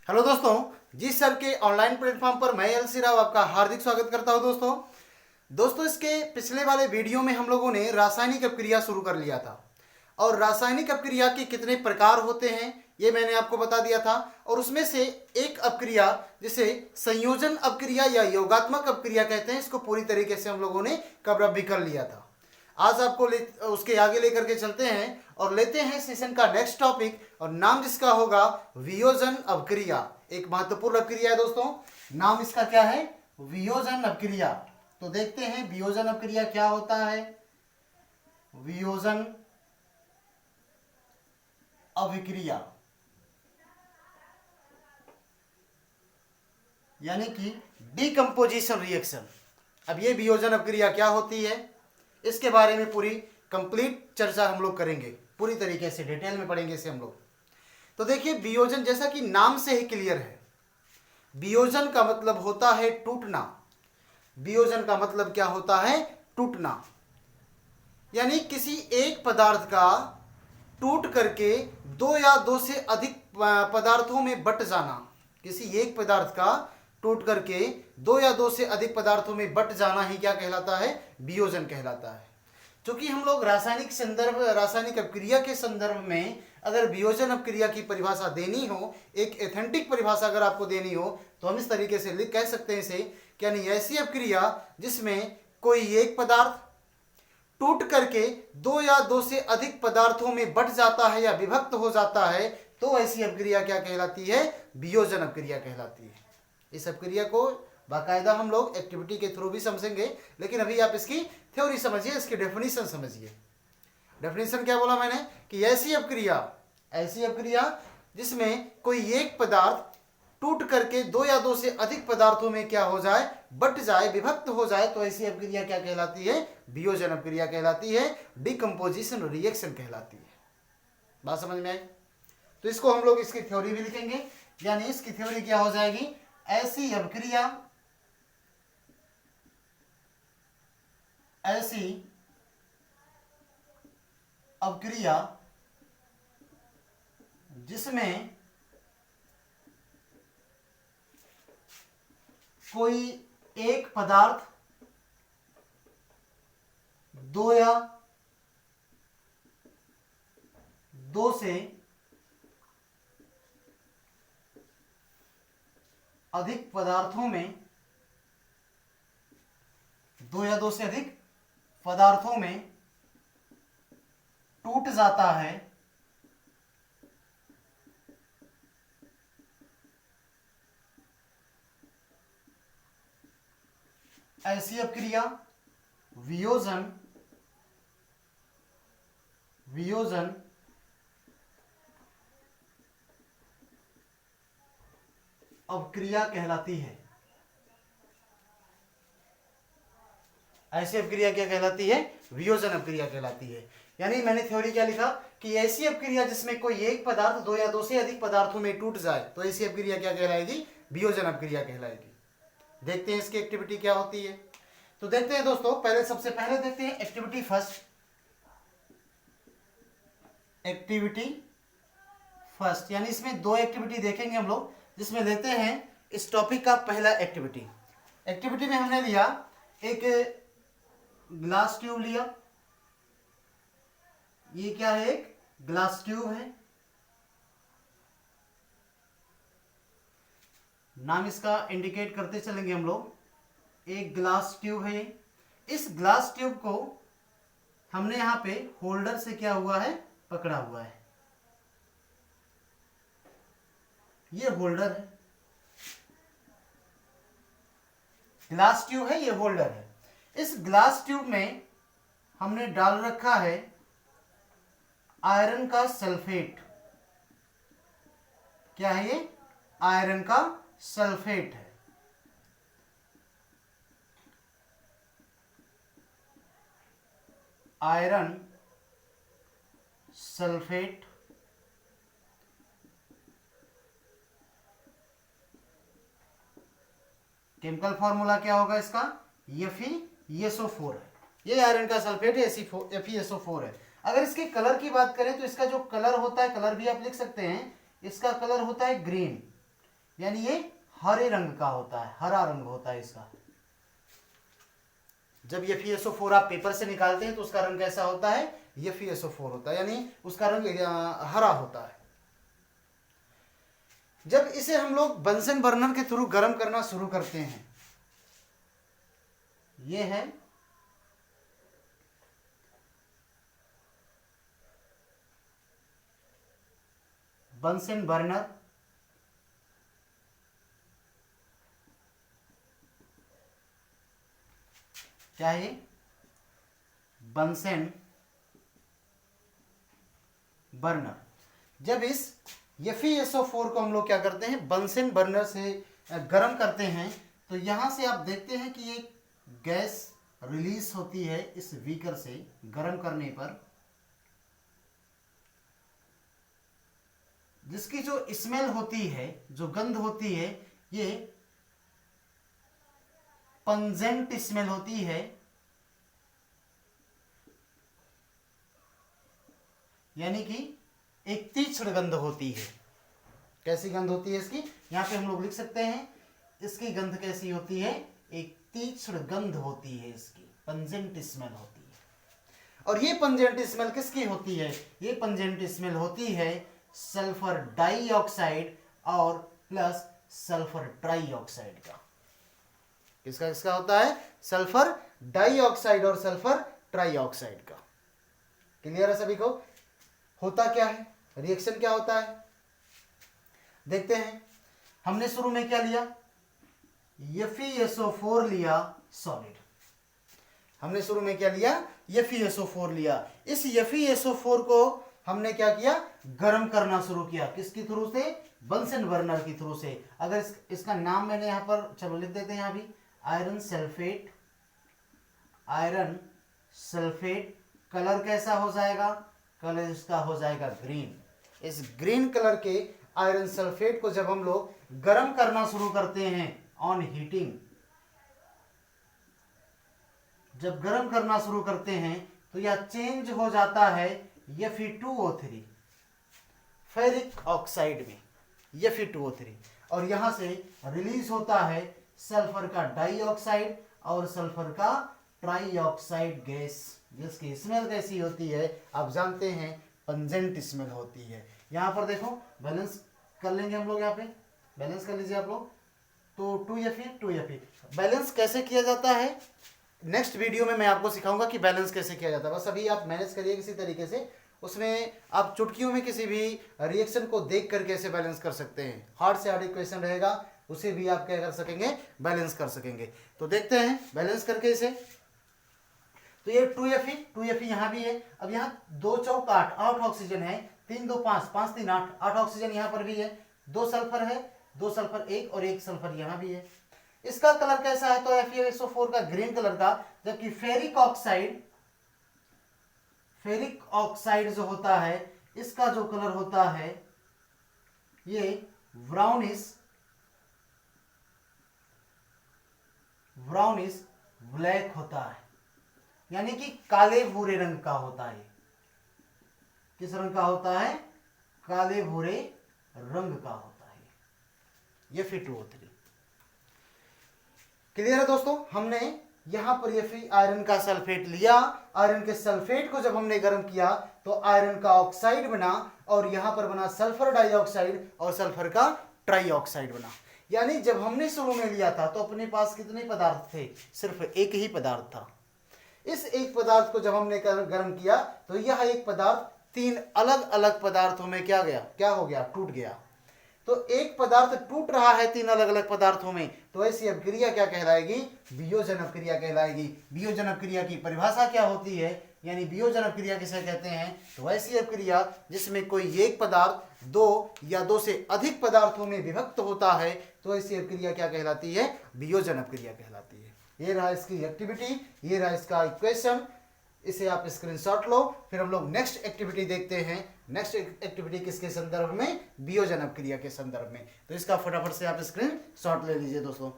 Hello दोस्तों, जी sir के online platform पर मैं एल सी राव आपका हार्दिक स्वागत करता हूं। दोस्तों इसके पिछले वाले वीडियो में हम लोगों ने रासायनिक अपक्रिया शुरू कर लिया था और रासायनिक अपक्रिया के कितने प्रकार होते हैं ये मैंने आपको बता दिया था। और उसमें से एक अपक्रिया जिसे संयोजन अपक्रिया या योगात्मक अपक्रिया कहते हैं, इसको पूरी तरीके से हम लोगों ने कवर भी कर लिया था। आज आपको उसके आगे लेकर के चलते हैं और लेते हैं सेशन का नेक्स्ट टॉपिक, और नाम जिसका होगा वियोजन अपक्रिया। एक महत्वपूर्ण अपक्रिया है दोस्तों, नाम इसका क्या है? वियोजन अपक्रिया। तो देखते हैं वियोजन अपक्रिया क्या होता है। वियोजन अभिक्रिया यानी कि डीकंपोजिशन रिएक्शन। अब ये वियोजन अपक्रिया क्या होती है, इसके बारे में पूरी कंप्लीट चर्चा हम लोग करेंगे, पूरी तरीके से डिटेल में पढ़ेंगे इसे हम लोग। तो देखिए वियोजन जैसा कि नाम से ही क्लियर है, वियोजन का मतलब होता है टूटना। वियोजन का मतलब क्या होता है? टूटना। यानी किसी एक पदार्थ का टूट करके दो या दो से अधिक पदार्थों में बट जाना। किसी एक पदार्थ का टूट करके दो या दो से अधिक पदार्थों में बट जाना ही क्या कहलाता है? वियोजन कहलाता है। क्योंकि हम लोग रासायनिक अपक्रिया के संदर्भ में अगर वियोजन अपक्रिया की परिभाषा देनी हो, एक एथेंटिक परिभाषा अगर आपको देनी हो, तो हम इस तरीके से लिख कह सकते हैं इसे, यानी ऐसी अपक्रिया जिसमें कोई एक पदार्थ टूट करके दो या दो से अधिक पदार्थों में बट जाता है या विभक्त हो जाता है, तो ऐसी अपक्रिया क्या कहलाती है? वियोजन अपक्रिया कहलाती है। इस अपक्रिया को बाकायदा हम लोग एक्टिविटी के थ्रू भी समझेंगे, लेकिन अभी आप इसकी थ्योरी समझिए, इसकी डेफिनेशन समझिए। डेफिनेशन क्या बोला मैंने कि ऐसी अपक्रिया जिसमें कोई एक पदार्थ टूट करके दो या दो से अधिक पदार्थों में क्या हो जाए? बट जाए, विभक्त हो जाए, तो ऐसी अपक्रिया क्या कहलाती है? वियोजन अपक्रिया कहलाती है, डिकम्पोजिशन रिएक्शन कहलाती है। बात समझ में आई? तो इसको हम लोग इसकी थ्योरी भी लिखेंगे, यानी इसकी थ्योरी क्या हो जाएगी? ऐसी अपक्रिया जिसमें कोई एक पदार्थ दो या दो से अधिक पदार्थों में टूट जाता है, ऐसी अपक्रिया वियोजन अपक्रिया कहलाती है। ऐसी अपक्रिया क्या कहलाती है? वियोजन अपक्रिया कहलाती है। यानी मैंने थ्योरी क्या लिखा कि ऐसी अपक्रिया जिसमें कोई एक पदार्थ दो या दो से अधिक पदार्थों में टूट जाए, तो ऐसी अपक्रिया क्या कहलाएगी? वियोजन अपक्रिया कहलाएगी। देखते हैं इसकी एक्टिविटी क्या होती है। तो देखते हैं दोस्तों, सबसे पहले देखते हैं एक्टिविटी फर्स्ट। यानी इसमें दो एक्टिविटी देखेंगे हम लोग, जिसमें लेते हैं इस टॉपिक का पहला एक्टिविटी में हमने लिया एक ग्लास ट्यूब लिया। ये क्या है? एक ग्लास ट्यूब है, नाम इसका इंडिकेट करते चलेंगे हम लोग। एक ग्लास ट्यूब है। इस ग्लास ट्यूब को हमने यहां पे होल्डर से क्या हुआ है? पकड़ा हुआ है। ये होल्डर है, ग्लास ट्यूब है, ये होल्डर है। इस ग्लास ट्यूब में हमने डाल रखा है आयरन का सल्फेट। क्या है ये? आयरन का सल्फेट है। आयरन सल्फेट केमिकल फॉर्मूला क्या होगा इसका? FeSO4 है। ये आयरन का सल्फेट है, FeSO4 है। अगर इसके कलर की बात करें तो इसका जो कलर होता है, कलर भी आप लिख सकते हैं, इसका कलर होता है ग्रीन। यानी ये हरे रंग का होता है, हरा रंग होता है इसका। जब FeSO4 आप पेपर से निकालते हैं तो उसका रंग कैसा होता है, FeSO4 होता है, यानी उसका रंग हरा होता है। जब इसे हम लोग बंसन बर्नर के थ्रू गर्म करना शुरू करते हैं, ये है बंसन बर्नर, क्या है, बंसन बर्नर। जब इस FeSO4 को हम लोग क्या करते हैं, बंसन बर्नर से गर्म करते हैं, तो यहां से आप देखते हैं कि एक गैस रिलीज होती है इस बीकर से गर्म करने पर, जिसकी जो स्मेल होती है, जो गंध होती है, ये पंजेंट स्मेल होती है, यानी कि एक तीक्ष्ण गंध होती है। कैसी गंध होती है इसकी, यहां पे हम लोग लिख सकते हैं, इसकी गंध कैसी होती है, एक तीक्ष्ण गंध होती है, इसकी पंजेंट स्मेल होती है। और ये पंजेंट स्मेल किसकी होती है, ये पंजेंट स्मेल होती है सल्फर डाइऑक्साइड और प्लस सल्फर ट्राइऑक्साइड का। किसका किसका होता है, सल्फर डाइऑक्साइड और सल्फर ट्राइऑक्साइड का। क्लियर है सभी को। होता क्या है, रिएक्शन क्या होता है, देखते हैं। हमने शुरू में क्या लिया, FeSO4 लिया सॉलिड। हमने शुरू में क्या लिया, FeSO4 लिया। इस FeSO4 को हमने क्या किया, गर्म करना शुरू किया, किसके थ्रू से, बंसन बर्नर की थ्रू से। अगर इसका नाम मैंने यहां पर, चलो लिख देते हैं यहां भी, iron sulphate. Iron sulphate, colour कैसा हो जाएगा, कलर इसका हो जाएगा ग्रीन। इस ग्रीन कलर के आयरन सल्फेट को जब हम लोग गर्म करना शुरू करते हैं ऑन हीटिंग, जब गर्म करना शुरू करते हैं तो यह चेंज हो जाता है Fe2O3 फेरिक ऑक्साइड में, Fe2O3, और यहां से रिलीज होता है सल्फर का डाइऑक्साइड और सल्फर का ट्राइऑक्साइड गैस, जिसकी स्मेल कैसी होती है आप जानते हैं, पंजेंट स्मेल होती है। यहां पर देखो बैलेंस कर लेंगे हम लोग, यहाँ पे बैलेंस कर लीजिए आप लोग। तो 2Fe बैलेंस कैसे किया जाता है, नेक्स्ट वीडियो में मैं आपको सिखाऊंगा कि बैलेंस कैसे किया जाता है। बस अभी आप मैनेज करिए किसी तरीके से, उसमें आप चुटकियों में किसी भी रिएक्शन को देख कर कैसे बैलेंस कर सकते हैं। हार्ड से हार्ड इक्वेशन रहेगा, उसे भी आप क्या कर सकेंगे, बैलेंस कर सकेंगे। तो देखते हैं बैलेंस करके इसे। तो ये 2Fe यहां भी है। अब यहाँ 2 चौक 8 ऑक्सीजन है, 3 2 5 5 3 8 ऑक्सीजन यहाँ पर भी है, 2 सल्फर है, 2 सल्फर 1 और 1 सल्फर यहाँ भी है। इसका कलर कैसा है, तो FeSO4 का ग्रीन कलर का, जबकि फेरिक ऑक्साइड जो होता है, इसका जो कलर होता है ये ब्राउनिश ब्लैक होता है, यानी कि काले भूरे रंग का होता है। किस रंग का होता है, काले भूरे रंग का होता है Fe2O3। क्लियर है दोस्तों। हमने यहां पर Fe आयरन का सल्फेट लिया, आयरन के सल्फेट को जब हमने गर्म किया तो आयरन का ऑक्साइड बना, और यहां पर बना सल्फर डाइऑक्साइड और सल्फर का ट्राइऑक्साइड बना। यानी जब हमने शुरू में लिया था तो अपने पास कितने पदार्थ थे, सिर्फ एक ही पदार्थ था। इस एक पदार्थ को जब हमने गर्म किया तो यह एक पदार्थ 3 अलग अलग पदार्थों में क्या हो गया, टूट गया। तो एक पदार्थ टूट रहा है 3 अलग अलग पदार्थों में, तो ऐसी अपक्रिया क्या कहलाएगी, वियोजन अपक्रिया कहलाएगी। वियोजन अपक्रिया की परिभाषा क्या होती है, यानी वियोजन अपक्रिया किसे कहते हैं, तो ऐसी अपक्रिया जिसमें कोई एक पदार्थ 2 या 2 से अधिक पदार्थों में विभक्त होता है, तो ऐसी अपक्रिया क्या कहलाती है, वियोजन अपक्रिया कहलाती है। ये रहा इसकी एक्टिविटी, ये रहा इसका इक्वेशन, इसे आप स्क्रीनशॉट लो। फिर हम लोग नेक्स्ट एक्टिविटी देखते हैं। नेक्स्ट एक्टिविटी किसके संदर्भ में, वियोजन अपक्रिया के संदर्भ में। तो इसका फटाफट से आप स्क्रीनशॉट ले लीजिए दोस्तों।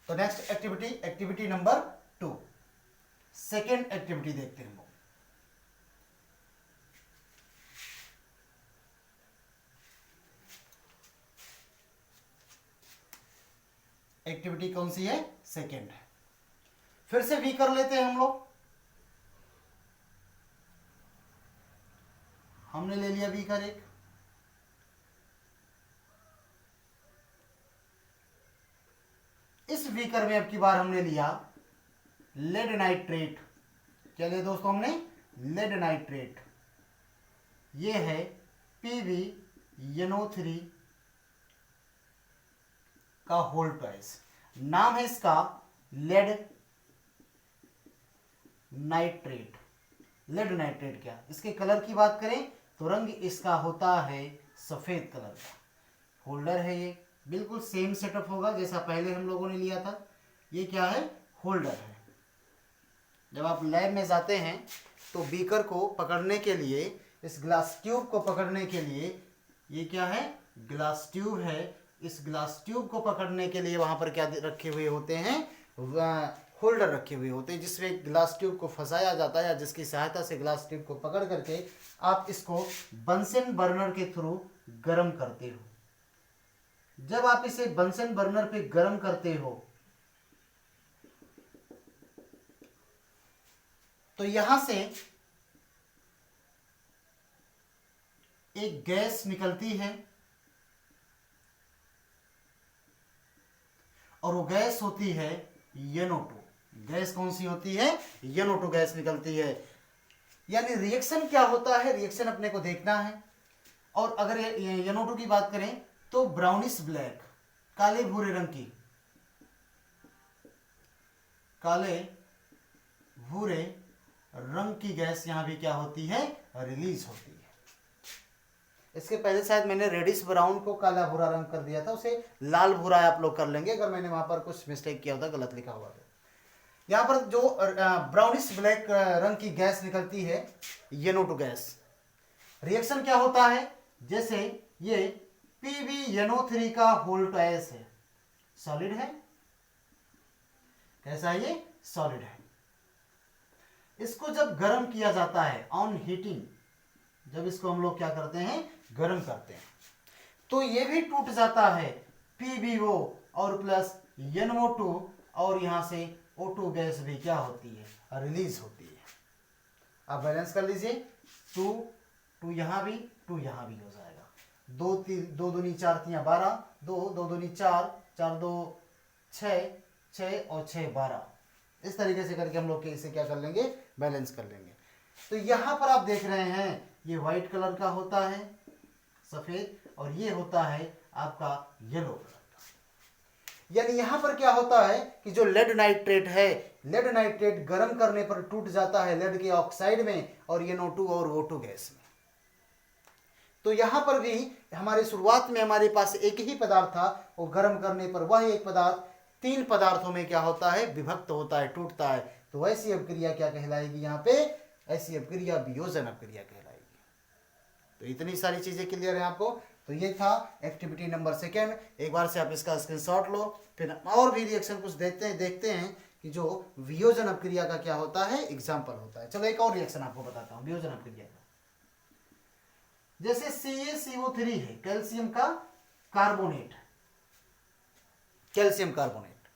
तो next activity number 2, second activity देखते हैं हम लोग। एक्टिविटी कौन सी है? सेकेंड है। फिर से वी कर लेते हैं हम लोग। हमने ले लिया बीकर एक, इस बीकर में अब की बार हमने लिया लेड नाइट्रेट। क्या लिया दोस्तों हमने? Lead nitrate. ये है PbNO3 का होल ट्वाइस। नाम है इसका लेड नाइट्रेट। लेड नाइट्रेट क्या, इसके कलर की बात करें तो रंग इसका होता है सफेद कलर का। होल्डर है ये, बिल्कुल सेम सेटअप होगा जैसा पहले हम लोगों ने लिया था। ये क्या है? होल्डर है। जब आप लैब में जाते हैं तो बीकर को पकड़ने के लिए, इस ग्लास ट्यूब को पकड़ने के लिए, ये क्या है? ग्लास ट्यूब है। इस ग्लास ट्यूब को पकड़ने के लिए वहां पर क्या रखे हुए होते हैं? होल्डर रखे हुए होते हैं, जिसमें ग्लास ट्यूब को फंसाया जाता है, या जिसकी सहायता से ग्लास ट्यूब को पकड़ करके आप इसको बंसन बर्नर के थ्रू गर्म करते हो। जब आप इसे बंसन बर्नर पे गर्म करते हो तो यहां से एक गैस निकलती है, और वो गैस होती है NO2। गैस कौन सी होती है? NO2 गैस निकलती है। यानी रिएक्शन क्या होता है, रिएक्शन अपने को देखना है। और अगर NO2 की बात करें तो ब्राउनिश ब्लैक, काले भूरे रंग की, काले भूरे रंग की गैस यहां भी क्या होती है? रिलीज होती है। इसके पहले शायद मैंने रेडिश ब्राउन को काला भूरा रंग कर दिया था, उसे लाल भूरा आप लोग कर लेंगे अगर मैंने वहां पर कुछ मिस्टेक किया होता, गलत लिखा हुआ तो। यहां पर जो ब्राउनिश ब्लैक रंग की गैस निकलती है NO2 गैस। रिएक्शन क्या होता है? जैसे ये PbNO3 का होल ट्वाइस है, सॉलिड है। कैसा है ये? सॉलिड है। इसको जब गर्म किया जाता है, ऑन हीटिंग, जब इसको हम लोग क्या करते हैं? गर्म करते हैं, तो ये भी टूट जाता है PbO और प्लस NO2, और यहां से O2 गैस भी क्या होती है? रिलीज होती है। आप बैलेंस कर लीजिए, 2 यहां भी, 2 यहां भी हो जाएगा। 2 दूनी 4 3 12, 2 दूनी 4, 4 2 6, 6 और 6 12। इस तरीके से करके हम लोग इसे क्या कर लेंगे? बैलेंस कर लेंगे। तो यहां पर आप देख रहे हैं ये व्हाइट कलर का होता है, सफेद, और ये होता है आपका येलो कलर का। यानी यहां पर क्या होता है कि जो लेड नाइट्रेट है, लेड नाइट्रेट गर्म करने पर टूट जाता है लेड के ऑक्साइड में और NO2 और O2 गैस में। तो यहां पर भी हमारी शुरुआत में हमारे पास एक ही पदार्थ था, और गर्म करने पर वह एक पदार्थ 3 पदार्थों में क्या होता है? विभक्त होता है, टूटता है। तो ऐसी अपक्रिया क्या कहलाएगी? यहाँ पे ऐसी अपक्रिया वियोजन अपक्रिया कहलाएगी। तो इतनी सारी चीजें क्लियर है आपको। तो ये था एक्टिविटी नंबर 2। एक बार से आप इसका स्क्रीनशॉट लो, फिर और भी रिएक्शन कुछ देखते हैं कि जो वियोजन अपक्रिया का क्या होता है, एग्जाम्पल होता है। चलो एक और रिएक्शन आपको बताता हूं वियोजन अपक्रिया का। जैसे CaCO3 है, कैल्शियम का कार्बोनेट, कैल्शियम कार्बोनेट,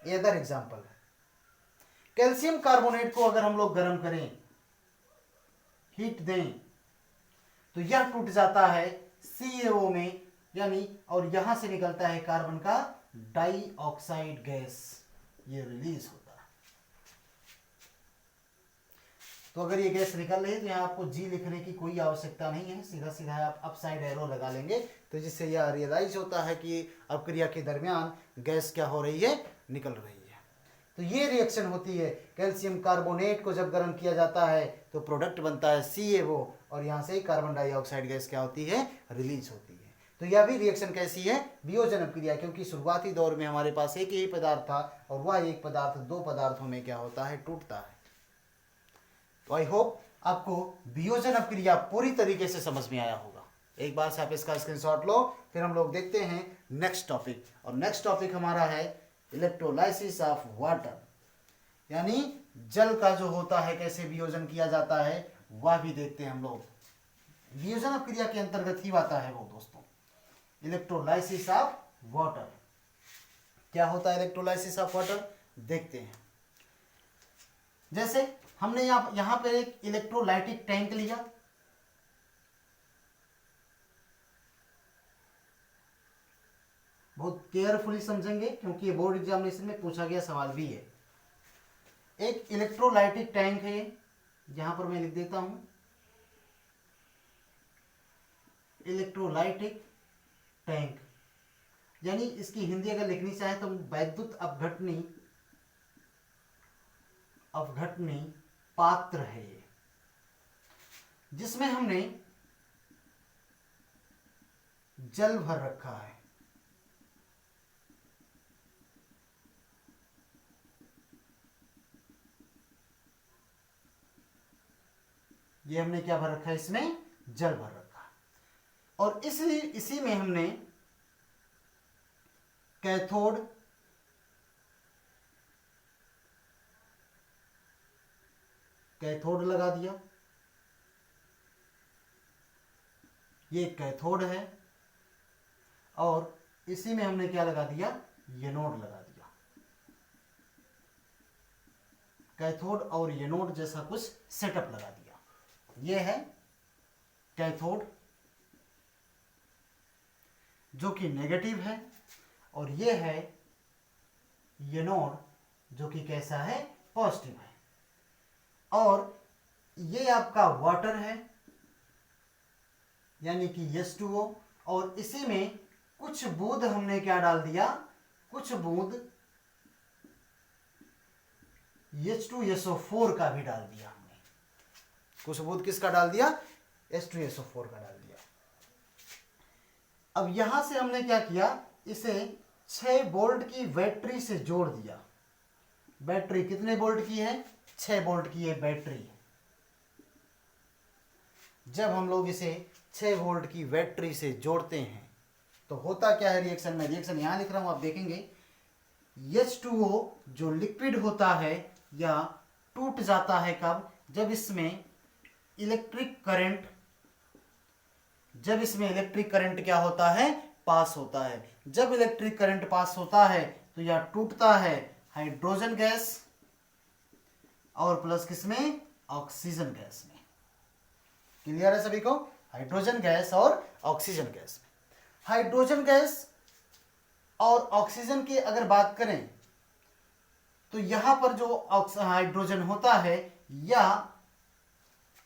ये अदर एग्जाम्पल है। कैल्शियम कार्बोनेट को अगर हम लोग गर्म करें, हीट दें, तो यह टूट जाता है CaO में, यानी, और यहां से निकलता है कार्बन का डाइऑक्साइड गैस, ये रिलीज होता है। तो अगर ये गैस निकल रही है तो यहां आपको G लिखने की कोई आवश्यकता नहीं है, सीधा सीधा आप अपसाइड एरो लगा लेंगे, तो जिससे यह रियलाइज होता है कि अपक्रिया के दरमियान गैस क्या हो रही है? निकल रही है। तो ये रिएक्शन होती है। कैल्शियम कार्बोनेट को जब गर्म किया जाता है तो प्रोडक्ट बनता है CaO, और यहाँ से कार्बन डाइऑक्साइड गैस क्या होती है? रिलीज होती है। तो यह भी रिएक्शन कैसी है? वियोजन अपक्रिया, क्योंकि शुरुआती दौर में हमारे पास एक ही पदार्थ था, और वह एक पदार्थ 2 पदार्थों में क्या होता है? टूटता है। तो आई होप आपको वियोजन अपक्रिया पूरी तरीके से समझ में आया होगा। एक बार से आप इसका स्क्रीनशॉट लो, फिर हम लोग देखते हैं नेक्स्ट टॉपिक। और नेक्स्ट टॉपिक हमारा है इलेक्ट्रोलाइसिस ऑफ वाटर, यानी जल का जो होता है कैसे वियोजन किया जाता है वह भी देखते हैं हम लोग। वियोजन अपक्रिया के अंतर्गत ही आता है वो दोस्तों, इलेक्ट्रोलाइसिस ऑफ वाटर। क्या होता है इलेक्ट्रोलाइसिस ऑफ वाटर, देखते हैं। जैसे हमने यहाँ पे एक इलेक्ट्रोलाइटिक टैंक लिया, बहुत केयरफुली समझेंगे क्योंकि ये बोर्ड एग्जामिनेशन में पूछा गया सवाल भी है। एक इलेक्ट्रोलाइटिक टैंक है, यहां पर मैं लिख देता हूं इलेक्ट्रोलाइटिक टैंक, यानी इसकी हिंदी अगर लिखनी चाहे तो वैद्युत अवघटनी पात्र है ये, जिसमें हमने जल भर रखा है। ये हमने क्या भर रखा है, इसमें जल भर रखा है। और इसी में हमने कैथोड लगा दिया, ये कैथोड है, और इसी में हमने क्या लगा दिया, एनोड लगा दिया। कैथोड और एनोड जैसा कुछ सेटअप लगा दिया। ये है कैथोड जो कि नेगेटिव है, और ये है एनोड जो कि कैसा है, पॉजिटिव है। और ये आपका वाटर है यानी कि H2O, और इसी में कुछ बूंद हमने क्या डाल दिया, कुछ बूंद H2SO4 का भी डाल दिया हमने। कुछ बूंद किसका डाल दिया, H2SO4 का डाल दिया। अब यहां से हमने क्या किया, इसे 6 वोल्ट की बैटरी से जोड़ दिया। बैटरी कितने वोल्ट की है, 6 वोल्ट की है बैटरी। जब हम लोग इसे 6 वोल्ट की बैटरी से जोड़ते हैं तो होता क्या है रिएक्शन में, रिएक्शन यहां लिख रहा हूं, आप देखेंगे H2O जो लिक्विड होता है या टूट जाता है कब, जब इसमें इलेक्ट्रिक करंट क्या होता है, पास होता है। जब इलेक्ट्रिक करंट पास होता है तो यह टूटता है हाइड्रोजन गैस और प्लस किसमें, ऑक्सीजन गैस में। क्लियर है सभी को, हाइड्रोजन गैस और ऑक्सीजन गैस में। हाइड्रोजन गैस और ऑक्सीजन की अगर बात करें तो यहां पर जो हाइड्रोजन होता है या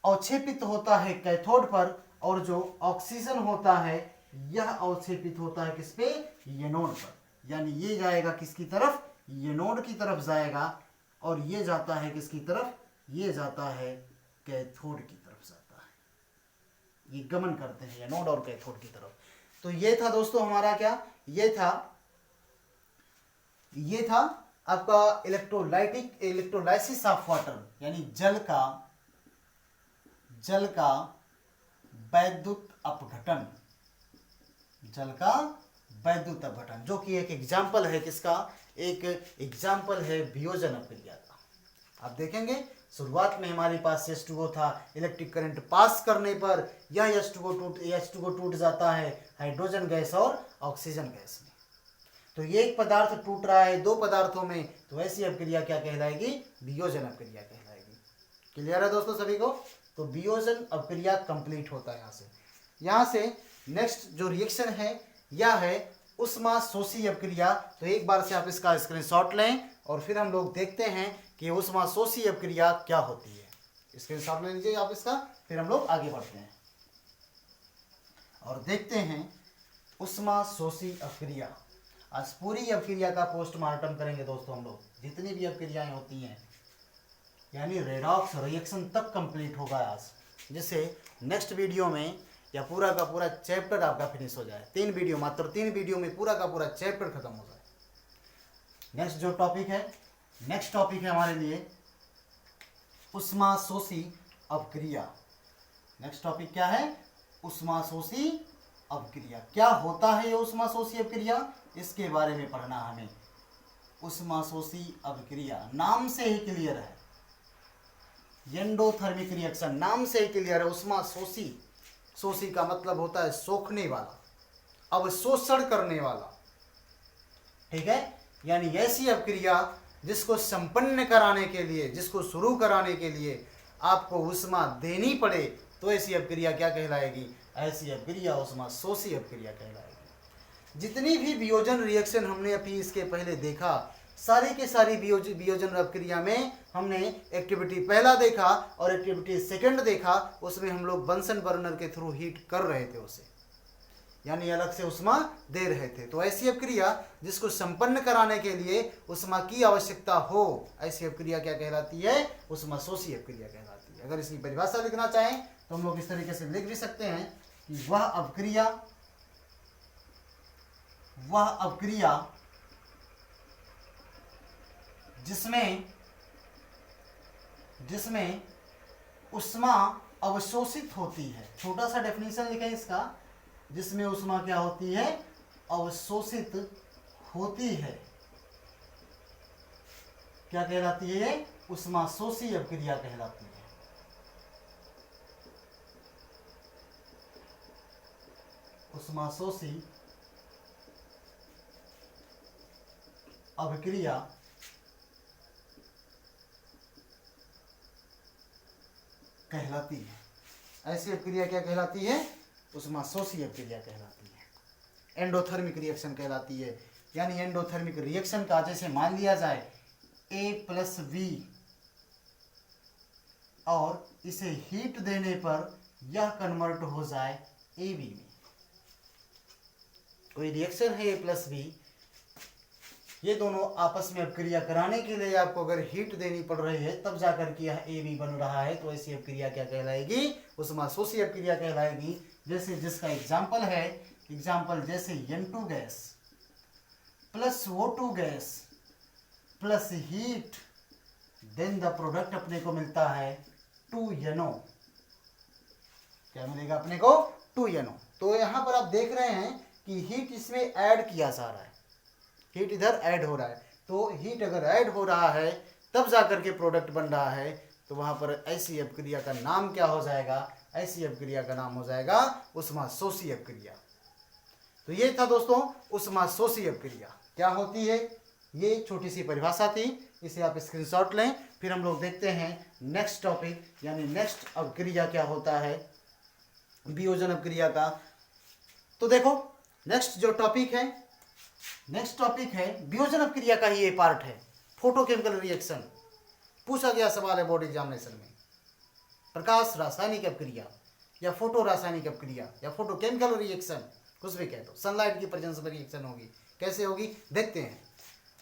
अवक्षेपित होता है कैथोड पर, और जो ऑक्सीजन होता है यह अवक्षेपित होता है किस पे, एनोड पर। यानी ये जाएगा किसकी तरफ, एनोड की तरफ जाएगा, और ये जाता है किसकी तरफ, ये जाता है कैथोड की तरफ जाता है। ये गमन करते हैं एनोड और कैथोड की तरफ। तो ये था दोस्तों हमारा क्या, ये था आपका इलेक्ट्रोलाइसिस ऑफ वाटर, यानी जल का वैद्युत अपघटन, जो कि एक एग्जाम्पल है किसका, एक एग्जाम्पल है वियोजन अपक्रिया का। आप देखेंगे शुरुआत में हमारे पास H2O था, इलेक्ट्रिक करंट पास करने पर यह H2O टूट जाता है हाइड्रोजन गैस और ऑक्सीजन गैस में। तो ये एक पदार्थ टूट रहा है 2 पदार्थों में, तो ऐसी अपक्रिया क्या कहलाएगी, वियोजन अपक्रिया कहलाएगी। क्लियर है दोस्तों सभी को। तो वियोजन अपक्रिया कंप्लीट होता है यहाँ से नेक्स्ट जो रिएक्शन है यह है ऊष्माशोषी अपक्रिया। तो एक बार से आप इसका स्क्रीनशॉट लें और फिर हम लोग देखते हैं कि ऊष्माशोषी अपक्रिया क्या होती है। स्क्रीनशॉट ले लीजिए आप इसका, फिर हम लोग आगे बढ़ते हैं और देखते हैं ऊष्माशोषी अपक्रिया। आज पूरी अपक्रिया का पोस्टमार्टम करेंगे दोस्तों हम लोग, जितनी भी अपक्रियाएं होती हैं, यानी रेडॉक्स रिएक्शन तक कंप्लीट होगा आज, जिससे नेक्स्ट वीडियो में या पूरा का पूरा चैप्टर आपका फिनिश हो जाए। 3 वीडियो, मात्र 3 वीडियो में पूरा का पूरा चैप्टर खत्म हो जाए। नेक्स्ट टॉपिक है हमारे लिए ऊष्माशोषी अपक्रिया। नेक्स्ट टॉपिक क्या है, ऊष्माशोषी अपक्रिया। क्या होता है ये ऊष्माशोषी अपक्रिया, इसके बारे में पढ़ना हमें। ऊष्माशोषी अपक्रिया नाम से ही क्लियर है, एंडोथर्मिक रिएक्शन नाम से ही क्लियर है। ऊष्माशोषी, शोषी का मतलब होता है सोखने वाला, अवशोषण करने वाला, ठीक है। यानी ऐसी अपक्रिया जिसको संपन्न कराने के लिए, जिसको शुरू कराने के लिए आपको उष्मा देनी पड़े, तो ऐसी अपक्रिया क्या कहलाएगी? ऐसी अपक्रिया उष्मा शोषी अपक्रिया कहलाएगी। जितनी भी वियोजन रिएक्शन हमने अभी इसके पहले देखा, सारी के सारी वियोजन अपक्रिया में हमने एक्टिविटी पहला देखा और एक्टिविटी सेकंड देखा, उसमें हम लोग बंसन बर्नर के थ्रू हीट कर रहे थे उसे, यानी अलग से उष्मा दे रहे थे। तो ऐसी अपक्रिया जिसको संपन्न कराने के लिए उष्मा की आवश्यकता हो, ऐसी अपक्रिया क्या कहलाती है? उष्मा शोषी अपक्रिया कहलाती है। अगर इसकी परिभाषा लिखना चाहें तो हम लोग इस तरीके से लिख भी सकते हैं कि वह अपक्रिया जिसमें उष्मा अवशोषित होती है। छोटा सा डेफिनेशन लिखें इसका, जिसमें उष्मा क्या होती है? अवशोषित होती है। क्या कहलाती है? उष्मा शोषी अपक्रिया कहलाती है। उष्मा शोषी अपक्रिया कहलाती है। ऐसी अपक्रिया क्या कहलाती है? उष्मा शोषी अपक्रिया कहलाती है। एंडोथर्मिक रिएक्शन कहलाती है। यानी एंडोथर्मिक रिएक्शन का जैसे मान लिया जाए A+V और इसे हीट देने पर यह कन्वर्ट हो जाए AB में। कोई रिएक्शन है A+V, ये दोनों आपस में अपक्रिया कराने के लिए आपको अगर हीट देनी पड़ रही है तब जाकर के यह AB बन रहा है, तो ऐसी अपक्रिया क्या कहलाएगी? उष्मा शोषी अपक्रिया कहलाएगी। जैसे जिसका एग्जाम्पल है, एग्जाम्पल जैसे N2 gas plus O2 gas plus heat, then the product अपने को मिलता है 2NO। क्या मिलेगा अपने को? 2NO। तो यहां पर आप देख रहे हैं कि हीट इसमें ऐड किया जा रहा है, हीट इधर ऐड हो रहा है। तो हीट अगर ऐड हो रहा है तब जाकर के प्रोडक्ट बन रहा है, तो वहां पर ऐसी अपक्रिया का नाम क्या हो जाएगा? ऐसी अपक्रिया का नाम हो जाएगा उष्मा शोषी अपक्रिया। तो ये था दोस्तों उष्मा शोषी अपक्रिया क्या होती है। ये छोटी सी परिभाषा थी, इसे आप स्क्रीनशॉट लें। फिर हम लोग देखते हैं नेक्स्ट टॉपिक, यानी नेक्स्ट अपक्रिया क्या होता है वियोजन अपक्रिया का। तो देखो नेक्स्ट जो टॉपिक है, नेक्स्ट टॉपिक है वियोजन अपक्रिया का ही ये पार्ट है, फोटोकेमिकल रिएक्शन। पूछा गया सवाल है बोर्ड एग्जामिनेशन में, प्रकाश रासायनिक अपक्रिया या फोटो रासायनिक अपक्रिया या फोटोकेमिकल रिएक्शन, कुछ भी कह दो, सनलाइट की प्रेजेंस में रिएक्शन होगी। कैसे होगी देखते हैं।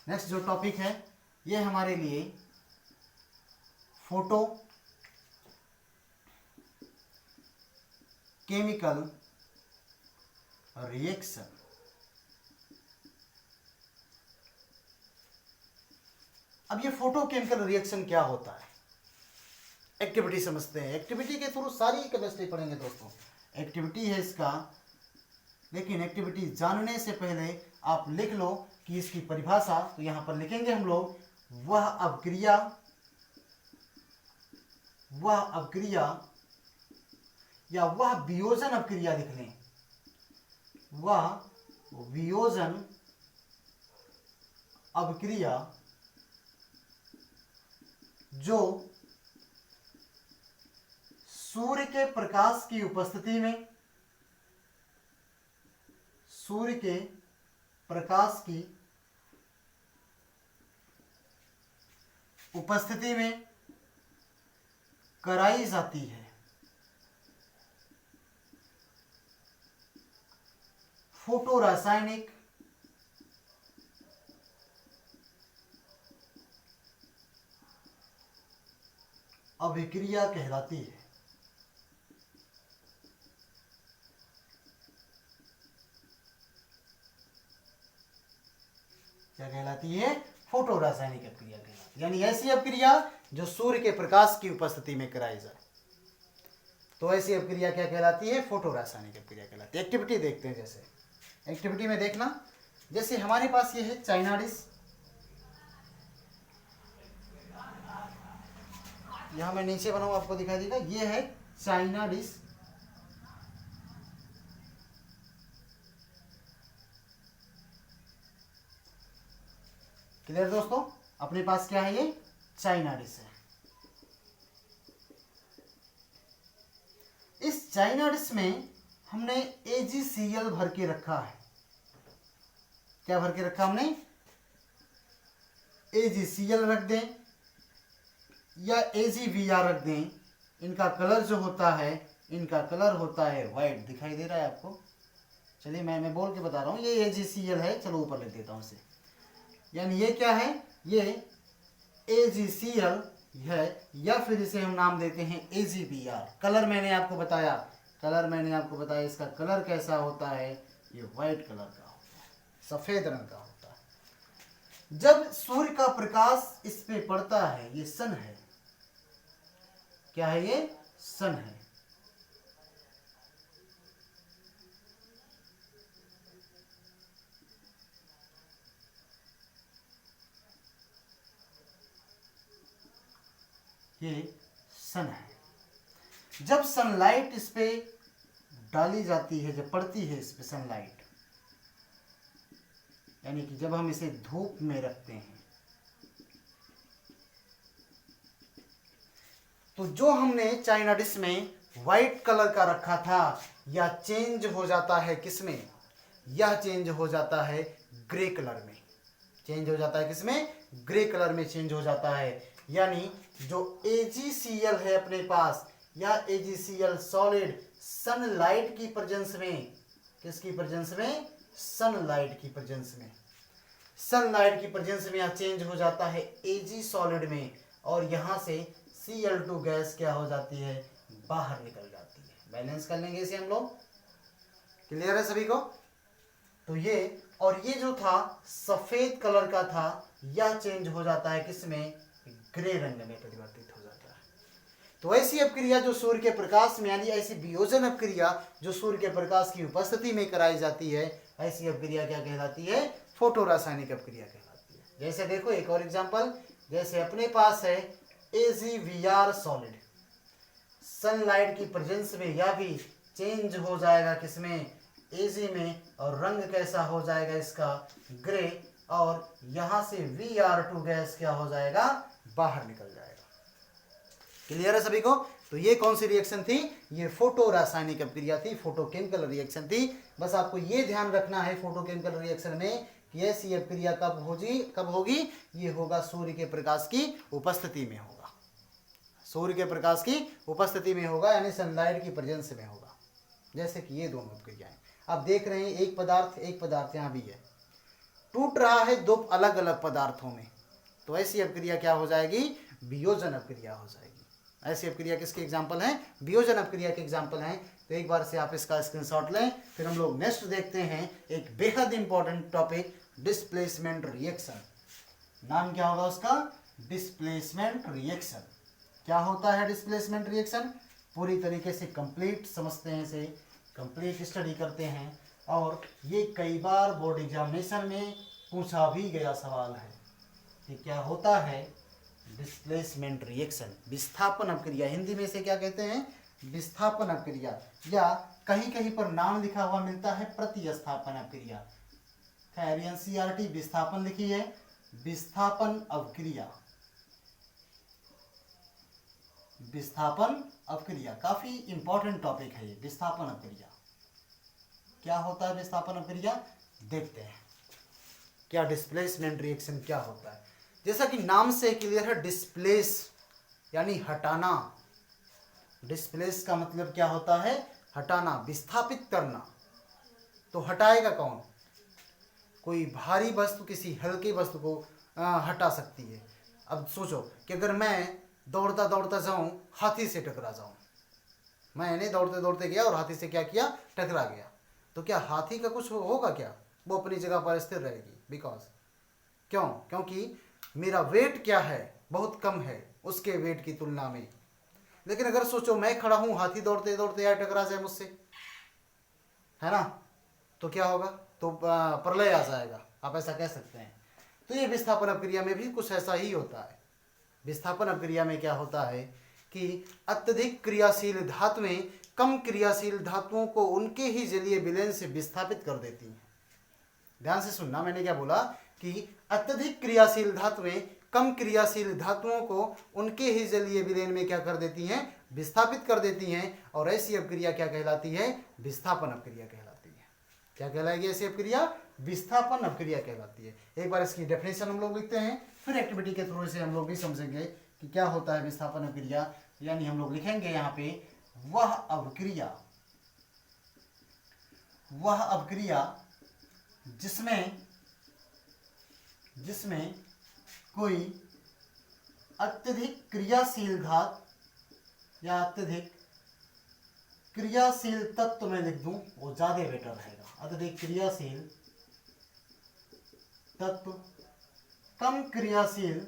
नेक्स्ट जो टॉपिक है ये हमारे लिए फोटो केमिकल रिएक्शन। अब ये फोटोकेमिकल रिएक्शन क्या होता है, एक्टिविटी समझते हैं। एक्टिविटी के थ्रू सारी केमिस्ट्री पढ़ेंगे दोस्तों, एक्टिविटी है इसका। लेकिन एक्टिविटी जानने से पहले आप लिख लो कि इसकी परिभाषा, तो यहां पर लिखेंगे हम लोग वह अपक्रिया या वह वियोजन अपक्रिया लिख लें, वह वियोजन अपक्रिया जो सूर्य के प्रकाश की उपस्थिति में, सूर्य के प्रकाश की उपस्थिति में कराई जाती है। फोटो रासायनिक अभिक्रिया कहलाती है। क्या कहलाती है? फोटो रासायनिक अपक्रिया कहलाती है। यानी ऐसी अपक्रिया जो सूर्य के प्रकाश की उपस्थिति में कराई जाए, तो ऐसी अपक्रिया क्या कहलाती है? फोटो रासायनिक अपक्रिया कहलाती है। एक्टिविटी देखते हैं। जैसे एक्टिविटी में देखना, जैसे हमारे पास ये है चाइना डिश, यहां मैं नीचे बनाऊं आपको दिखाई देगा, ये है चाइना डिश। क्लियर दोस्तों? अपने पास क्या है, ये चाइना डिश है। इस चाइना डिश में हमने AgCl भर के रखा है। क्या भर के रखा हमने? AgCl रख दें या AgVr रख दें। इनका कलर जो होता है, इनका कलर होता है वाइट। दिखाई दे रहा है आपको? चलिए मैं बोल के बता रहा हूँ, ये AgCl है। चलो ऊपर लिख देता हूँ इसे। यानी ये क्या है, ये AgCl है, या फिर इसे हम नाम देते हैं AgVr। कलर मैंने आपको बताया, इसका कलर कैसा होता है, ये व्हाइट कलर का होता है, सफेद रंग का होता है। जब सूर्य का प्रकाश इस पे पड़ता है, ये सन है। क्या है ये? सन है। ये सन है। जब सनलाइट इस पे डाली जाती है, जब पड़ती है इस पे सनलाइट, यानी कि जब हम इसे धूप में रखते हैं, तो जो हमने चाइना डिश में व्हाइट कलर का रखा था, या चेंज हो जाता है किसमें? यह चेंज हो जाता है ग्रे कलर में। चेंज हो जाता है किसमें? ग्रे कलर में चेंज हो जाता है। यानी जो AgCl है अपने पास, या AgCl सॉलिड सनलाइट की प्रेजेंस में, किसकी प्रेजेंस में? सनलाइट की प्रेजेंस में। सनलाइट की प्रेजेंस में यह चेंज हो जाता है Ag सॉलिड में, और यहाँ से Cl2 गैस क्या हो जाती है? बाहर निकल जाती है। बैलेंस कर लेंगे इसे हम लोग। क्लियर है सभी को? तो ये, और ये जो था सफेद कलर का था, यह चेंज हो जाता है किसमें? ग्रे रंग में परिवर्तित हो जाता है। तो ऐसी अपक्रिया जो सूर्य के प्रकाश में, यानी ऐसी वियोजन अपक्रिया जो सूर्य के प्रकाश की उपस्थिति में कराई जाती है, ऐसी अपक्रिया क्या कहलाती है? फोटो रासायनिक अपक्रिया कहलाती है। जैसे देखो एक और एग्जांपल, जैसे अपने पास है AgVr सॉलिड, सनलाइट की प्रेजेंस में यह भी चेंज हो जाएगा किसमें? Ag में, और रंग कैसा हो जाएगा इसका? ग्रे, और यहां से Vr2 गैस क्या हो जाएगा? बाहर निकल जाएगा। क्लियर है सभी को? तो ये कौन सी रिएक्शन थी? ये फोटो रासायनिक अपक्रिया थी, फोटोकेमिकल रिएक्शन थी। बस आपको ये ध्यान रखना है फोटोकेमिकल रिएक्शन में कि ऐसी अपक्रिया कब होगी? ये होगा सूर्य के प्रकाश की उपस्थिति में होगा। सूर्य के प्रकाश की उपस्थिति में होगा, यानी सनलाइट की प्रेजेंस में होगा। जैसे कि ये दोनों अपक्रियाएं आप देख रहे हैं, एक पदार्थ यहाँ भी है, टूट रहा है दो अलग अलग पदार्थों में, तो ऐसी अपक्रिया क्या हो जाएगी? वियोजन अपक्रिया हो जाएगी। ऐसी अपक्रिया किसके एग्जाम्पल हैं? वियोजन अपक्रिया के एग्जाम्पल हैं। तो एक बार से आप इसका स्क्रीनशॉट लें। फिर हम लोग नेक्स्ट देखते हैं एक बेहद इंपॉर्टेंट टॉपिक, डिस्प्लेसमेंट रिएक्शन। नाम क्या होगा उसका? Displacement reaction. क्या होता है डिस्प्लेसमेंट रिएक्शन? पूरी तरीके से कंप्लीट समझते हैं इसे, कंप्लीट स्टडी करते हैं, और ये कई बार बोर्ड एग्जामिनेशन में पूछा भी गया सवाल है कि क्या होता है डिस्प्लेसमेंट रिएक्शन। विस्थापन अपक्रिया, हिंदी में इसे क्या कहते हैं? विस्थापन अपक्रिया, या कहीं कहीं पर नाम लिखा हुआ मिलता है प्रतिस्थापन अपक्रिया। खैर NCERT विस्थापन लिखी है, विस्थापन अपक्रिया। विस्थापन अपक्रिया काफी इंपॉर्टेंट टॉपिक है ये, विस्थापन अपक्रिया। क्या होता है विस्थापन अपक्रिया? देखते हैं क्या डिस्प्लेसमेंट रिएक्शन क्या होता है। जैसा कि नाम से क्लियर है, डिस्प्लेस यानी हटाना। डिस्प्लेस का मतलब क्या होता है? हटाना, विस्थापित करना। तो हटाएगा कौन? कोई भारी वस्तु किसी हल्की वस्तु को हटा सकती है। अब सोचो कि अगर मैं दौड़ता दौड़ता जाऊं, हाथी से टकरा जाऊं, मैंने दौड़ते दौड़ते गया और हाथी से क्या किया? टकरा गया, तो क्या हाथी का कुछ होगा क्या? वो अपनी जगह पर स्थिर रहेगी। बिकॉज क्योंकि मेरा वेट क्या है? बहुत कम है उसके वेट की तुलना में। लेकिन अगर सोचो मैं खड़ा हूं, हाथी दौड़ते दौड़ते या टकरा जाए मुझसे, है ना, तो क्या होगा? तो प्रलय आ जाएगा, आप ऐसा कह सकते हैं। तो ये विस्थापन अपक्रिया में भी कुछ ऐसा ही होता है। विस्थापन अपक्रिया में क्या होता है कि अत्यधिक क्रियाशील धातुएं कम क्रियाशील धातुओं को उनके ही जलीय विलयन से विस्थापित कर देती हैं। ध्यान से सुनना, मैंने क्या बोला? कि अत्यधिक क्रियाशील धातुएं कम क्रियाशील धातुओं को उनके ही जलीय विलयन में क्या कर देती हैं, विस्थापित कर देती हैं। और ऐसी अपक्रिया क्या कहलाती है, विस्थापन अपक्रिया कहलाती है। क्या कहलाएगी ऐसी अपक्रिया, विस्थापन अपक्रिया कहलाती है। एक बार इसकी डेफिनेशन हम लोग लिखते हैं, फिर एक्टिविटी के थ्रू से हम लोग भी समझेंगे कि क्या होता है विस्थापन अपक्रिया। यानी हम लोग लिखेंगे यहाँ पे वह अपक्रिया जिसमें कोई अत्यधिक क्रियाशील धातु या अत्यधिक क्रियाशील तत्व में लिख दूं वो ज्यादा बेटर रहेगा। अत्यधिक क्रियाशील तत्व कम क्रियाशील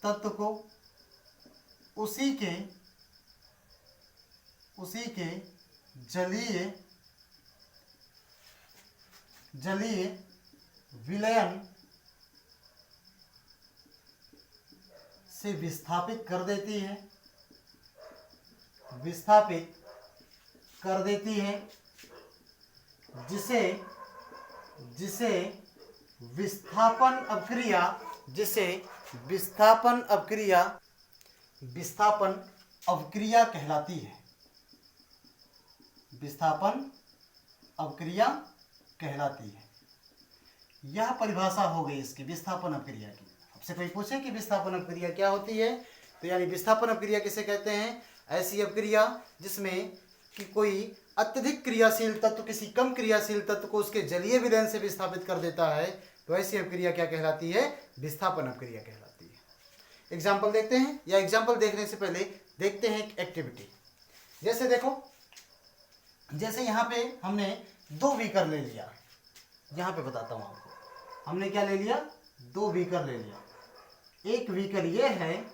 तत्व को उसी के जलीय विलयन से विस्थापित कर देती है, जिसे विस्थापन अवक्रिया कहलाती है। यह परिभाषा हो गई इसकी विस्थापन अपक्रिया की। आपसे कोई पूछे कि विस्थापन अपक्रिया क्या होती है, तो यानी विस्थापन अपक्रिया किसे कहते हैं, ऐसी अपक्रिया जिसमें कि कोई अत्यधिक क्रियाशील तत्व किसी कम क्रियाशील तत्व को उसके जलीय विलयन से विस्थापित कर देता है। तो ऐसी अपक्रिया क्या कहलाती है, विस्थापन अपक्रिया कहलाती है। एग्जाम्पल देखते हैं, या एग्जाम्पल देखने से पहले देखते हैं एक एक्टिविटी। जैसे देखो, जैसे यहाँ पे हमने 2 बीकर ले लिया। यहाँ पे बताता हूँ आपको, हमने क्या ले लिया, 2 बीकर ले लिया। एक बीकर ये है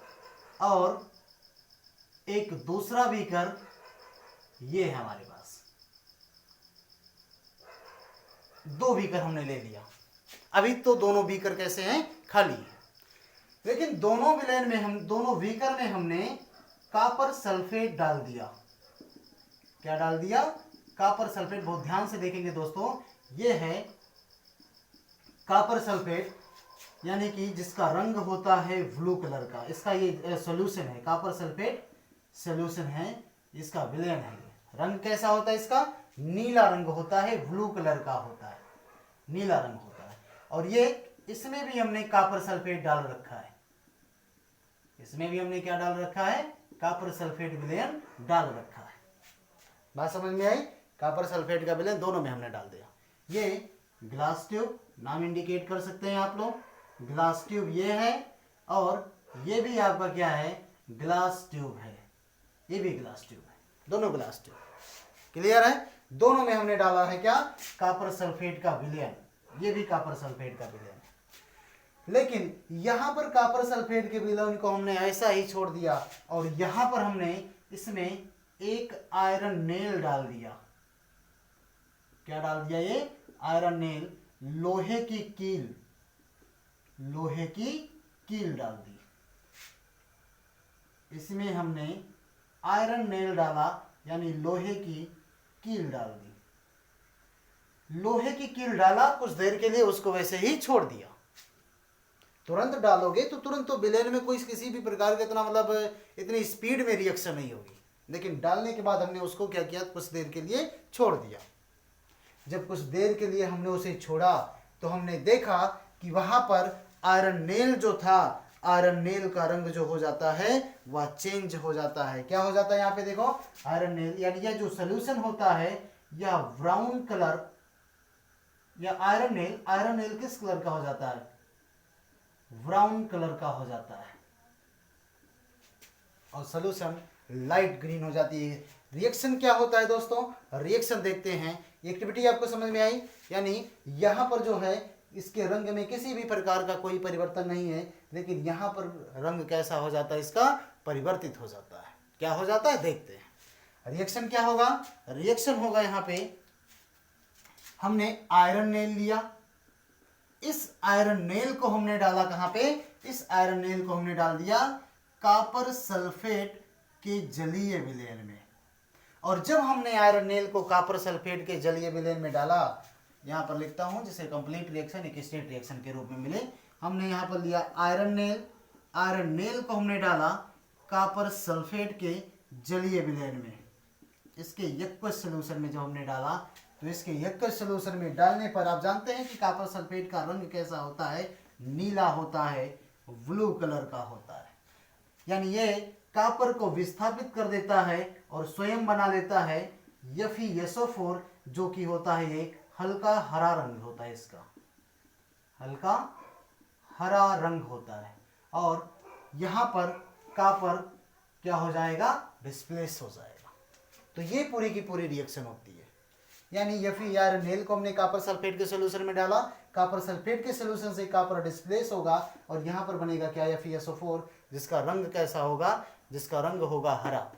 और एक दूसरा बीकर ये है हमारे पास। 2 बीकर हमने ले लिया। अभी तो दोनों बीकर कैसे हैं, खाली है। लेकिन दोनों बीकर में हमने कॉपर सल्फेट डाल दिया। क्या डाल दिया, कॉपर सल्फेट। बहुत ध्यान से देखेंगे दोस्तों, ये है कॉपर सल्फेट, यानी कि जिसका रंग होता है ब्लू कलर का। इसका ये सॉल्यूशन है, कॉपर सल्फेट सॉल्यूशन है, इसका विलयन है। रंग कैसा होता है इसका, नीला रंग होता है, ब्लू कलर का होता है, नीला रंग होता है। और ये इसमें भी हमने कॉपर सल्फेट डाल रखा है। इसमें भी हमने क्या डाल रखा है, कॉपर सल्फेट विलयन डाल रखा है। बात समझ में आई, कॉपर सल्फेट का विलयन दोनों में हमने डाल दिया। ये ग्लास ट्यूब, नाम इंडिकेट कर सकते हैं आप लोग, ग्लास ट्यूब ये है, और ये भी आपका क्या है, ग्लास ट्यूब है। ये भी ग्लास ट्यूब है, दोनों ग्लास ट्यूब। क्लियर है, दोनों में हमने डाला है क्या, कॉपर सल्फेट का विलयन। ये भी कॉपर सल्फेट का विलयन है। लेकिन यहां पर कॉपर सल्फेट के विलयन को हमने ऐसा ही छोड़ दिया, और यहां पर हमने इसमें एक आयरन नेल डाल दिया। क्या डाल दिया, ये आयरन नेल, लोहे की कील डाल दी। इसमें हमने आयरन नेल डाला, यानी लोहे की कील डाल दी। लोहे की कील डाला, कुछ देर के लिए उसको वैसे ही छोड़ दिया। तुरंत डालोगे तो तुरंत तो विलयन में कोई किसी भी प्रकार का इतनी स्पीड में रिएक्शन नहीं होगी। लेकिन डालने के बाद हमने उसको क्या किया, कुछ देर के लिए छोड़ दिया। जब कुछ देर के लिए हमने उसे छोड़ा तो हमने देखा कि वहां पर आयरन नेल जो था, आयरन नेल का रंग जो हो जाता है वह चेंज हो जाता है। क्या हो जाता है, यहाँ पे देखो, आयरन नेल, यानी यह जो सोल्यूशन होता है यह ब्राउन कलर, या आयरन नेल किस कलर का हो जाता है, ब्राउन कलर का हो जाता है, और सोल्यूशन लाइट ग्रीन हो जाती है। रिएक्शन क्या होता है दोस्तों, रिएक्शन देखते हैं। एक्टिविटी आपको समझ में आई, यानी यहाँ पर जो है इसके रंग में किसी भी प्रकार का कोई परिवर्तन नहीं है, लेकिन यहाँ पर रंग कैसा हो जाता है, इसका परिवर्तित हो जाता है। क्या हो जाता है, देखते हैं। रिएक्शन क्या होगा, रिएक्शन होगा यहाँ पे, हमने आयरन नेल लिया, इस आयरन नेल को हमने डाला कहाँ पे, इस आयरन नेल को हमने डाल दिया कॉपर सल्फेट के जलीय विलयन में। और जब हमने आयरन नेल को कॉपर सल्फेट के जलीय विलयन में डाला, यहाँ पर लिखता हूँ जिसे कंप्लीट रिएक्शन एक स्टेट रिएक्शन के रूप में मिले, हमने यहाँ पर लिया आयरन नेल को हमने डाला कॉपर सल्फेट के जलीय विलयन में। इसके यक्वस सॉल्यूशन में जब हमने डाला, तो इसके यक्वस सॉल्यूशन में डालने पर आप जानते हैं कि कॉपर सल्फेट का रंग कैसा होता है, नीला होता है, ब्लू कलर का होता है। यानी ये कॉपर को विस्थापित कर देता है और स्वयं बना लेता है FeSO4, जो कि होता है ये हल्का हरा रंग होता है, इसका हल्का हरा रंग होता है। और यहाँ पर कॉपर क्या हो जाएगा, डिस्प्लेस हो जाएगा। तो ये पूरी की पूरी रिएक्शन होती है। यानी आयरन नेल को हमने कॉपर सल्फेट के सोल्यूशन में डाला, कॉपर सल्फेट के सोल्यूशन से कॉपर डिस्प्लेस होगा और यहाँ पर बनेगा क्या, FeSO4, जिसका रंग कैसा होगा, जिसका रंग होगा हरा,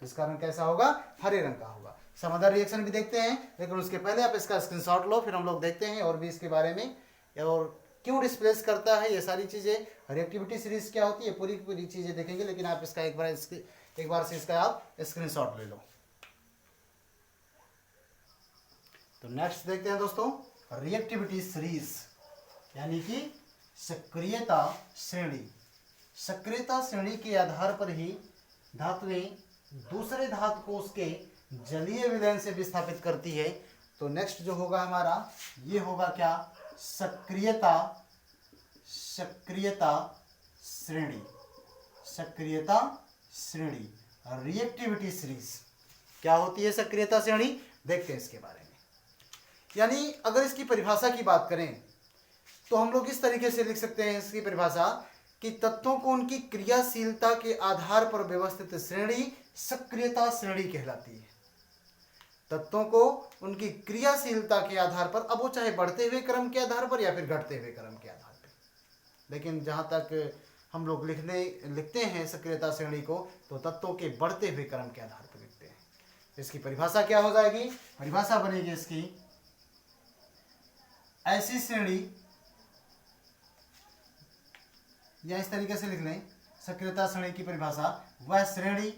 जिसका रंग कैसा होगा, हरे रंग का होगा। सम अदर रिएक्शन भी देखते हैं, लेकिन उसके पहले आप इसका स्क्रीनशॉट लो, फिर हम लोग देखते हैं और भी इसके बारे में, और क्यों डिस्प्लेस करता है, ये सारी चीज़ें, रिएक्टिविटी सीरीज क्या होती है, पूरी की पूरी चीज़ें देखेंगे। लेकिन आप इसका एक बार से इसका आप स्क्रीनशॉट ले लो। तो नेक्स्ट देखते हैं दोस्तों, रिएक्टिविटी सीरीज, यानी कि सक्रियता श्रेणी। सक्रियता श्रेणी के आधार पर ही धातुएं दूसरे धातु को उसके जलीय विलयन से विस्थापित करती है। तो नेक्स्ट जो होगा हमारा, ये होगा क्या, सक्रियता श्रेणी, सक्रियता श्रेणी, रिएक्टिविटी सीरीज। क्या होती है सक्रियता श्रेणी, देखते हैं इसके बारे में। यानी अगर इसकी परिभाषा की बात करें तो हम लोग इस तरीके से लिख सकते हैं इसकी परिभाषा कि तत्वों को उनकी क्रियाशीलता के आधार पर व्यवस्थित श्रेणी सक्रियता श्रेणी कहलाती है। तत्वों को उनकी क्रियाशीलता के आधार पर, अब वो चाहे बढ़ते हुए क्रम के आधार पर या फिर घटते हुए क्रम के आधार पर, लेकिन जहाँ तक हम लोग लिखते हैं सक्रियता श्रेणी को, तो तत्वों के बढ़ते हुए क्रम के आधार पर लिखते हैं। इसकी परिभाषा क्या हो जाएगी, परिभाषा बनेगी इसकी, ऐसी श्रेणी, या इस तरीके से लिख लें सक्रियता श्रेणी की परिभाषा, वह श्रेणी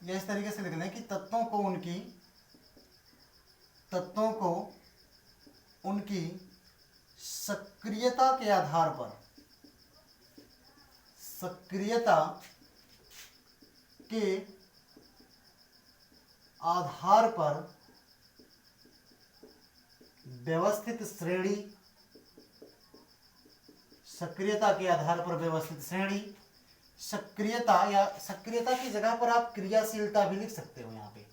या इस तरीके से लिख लें कि तत्वों को उनकी सक्रियता के आधार पर, सक्रियता के आधार पर व्यवस्थित श्रेणी, सक्रियता के आधार पर व्यवस्थित श्रेणी, सक्रियता या सक्रियता की जगह पर आप क्रियाशीलता भी लिख सकते हो। यहाँ पे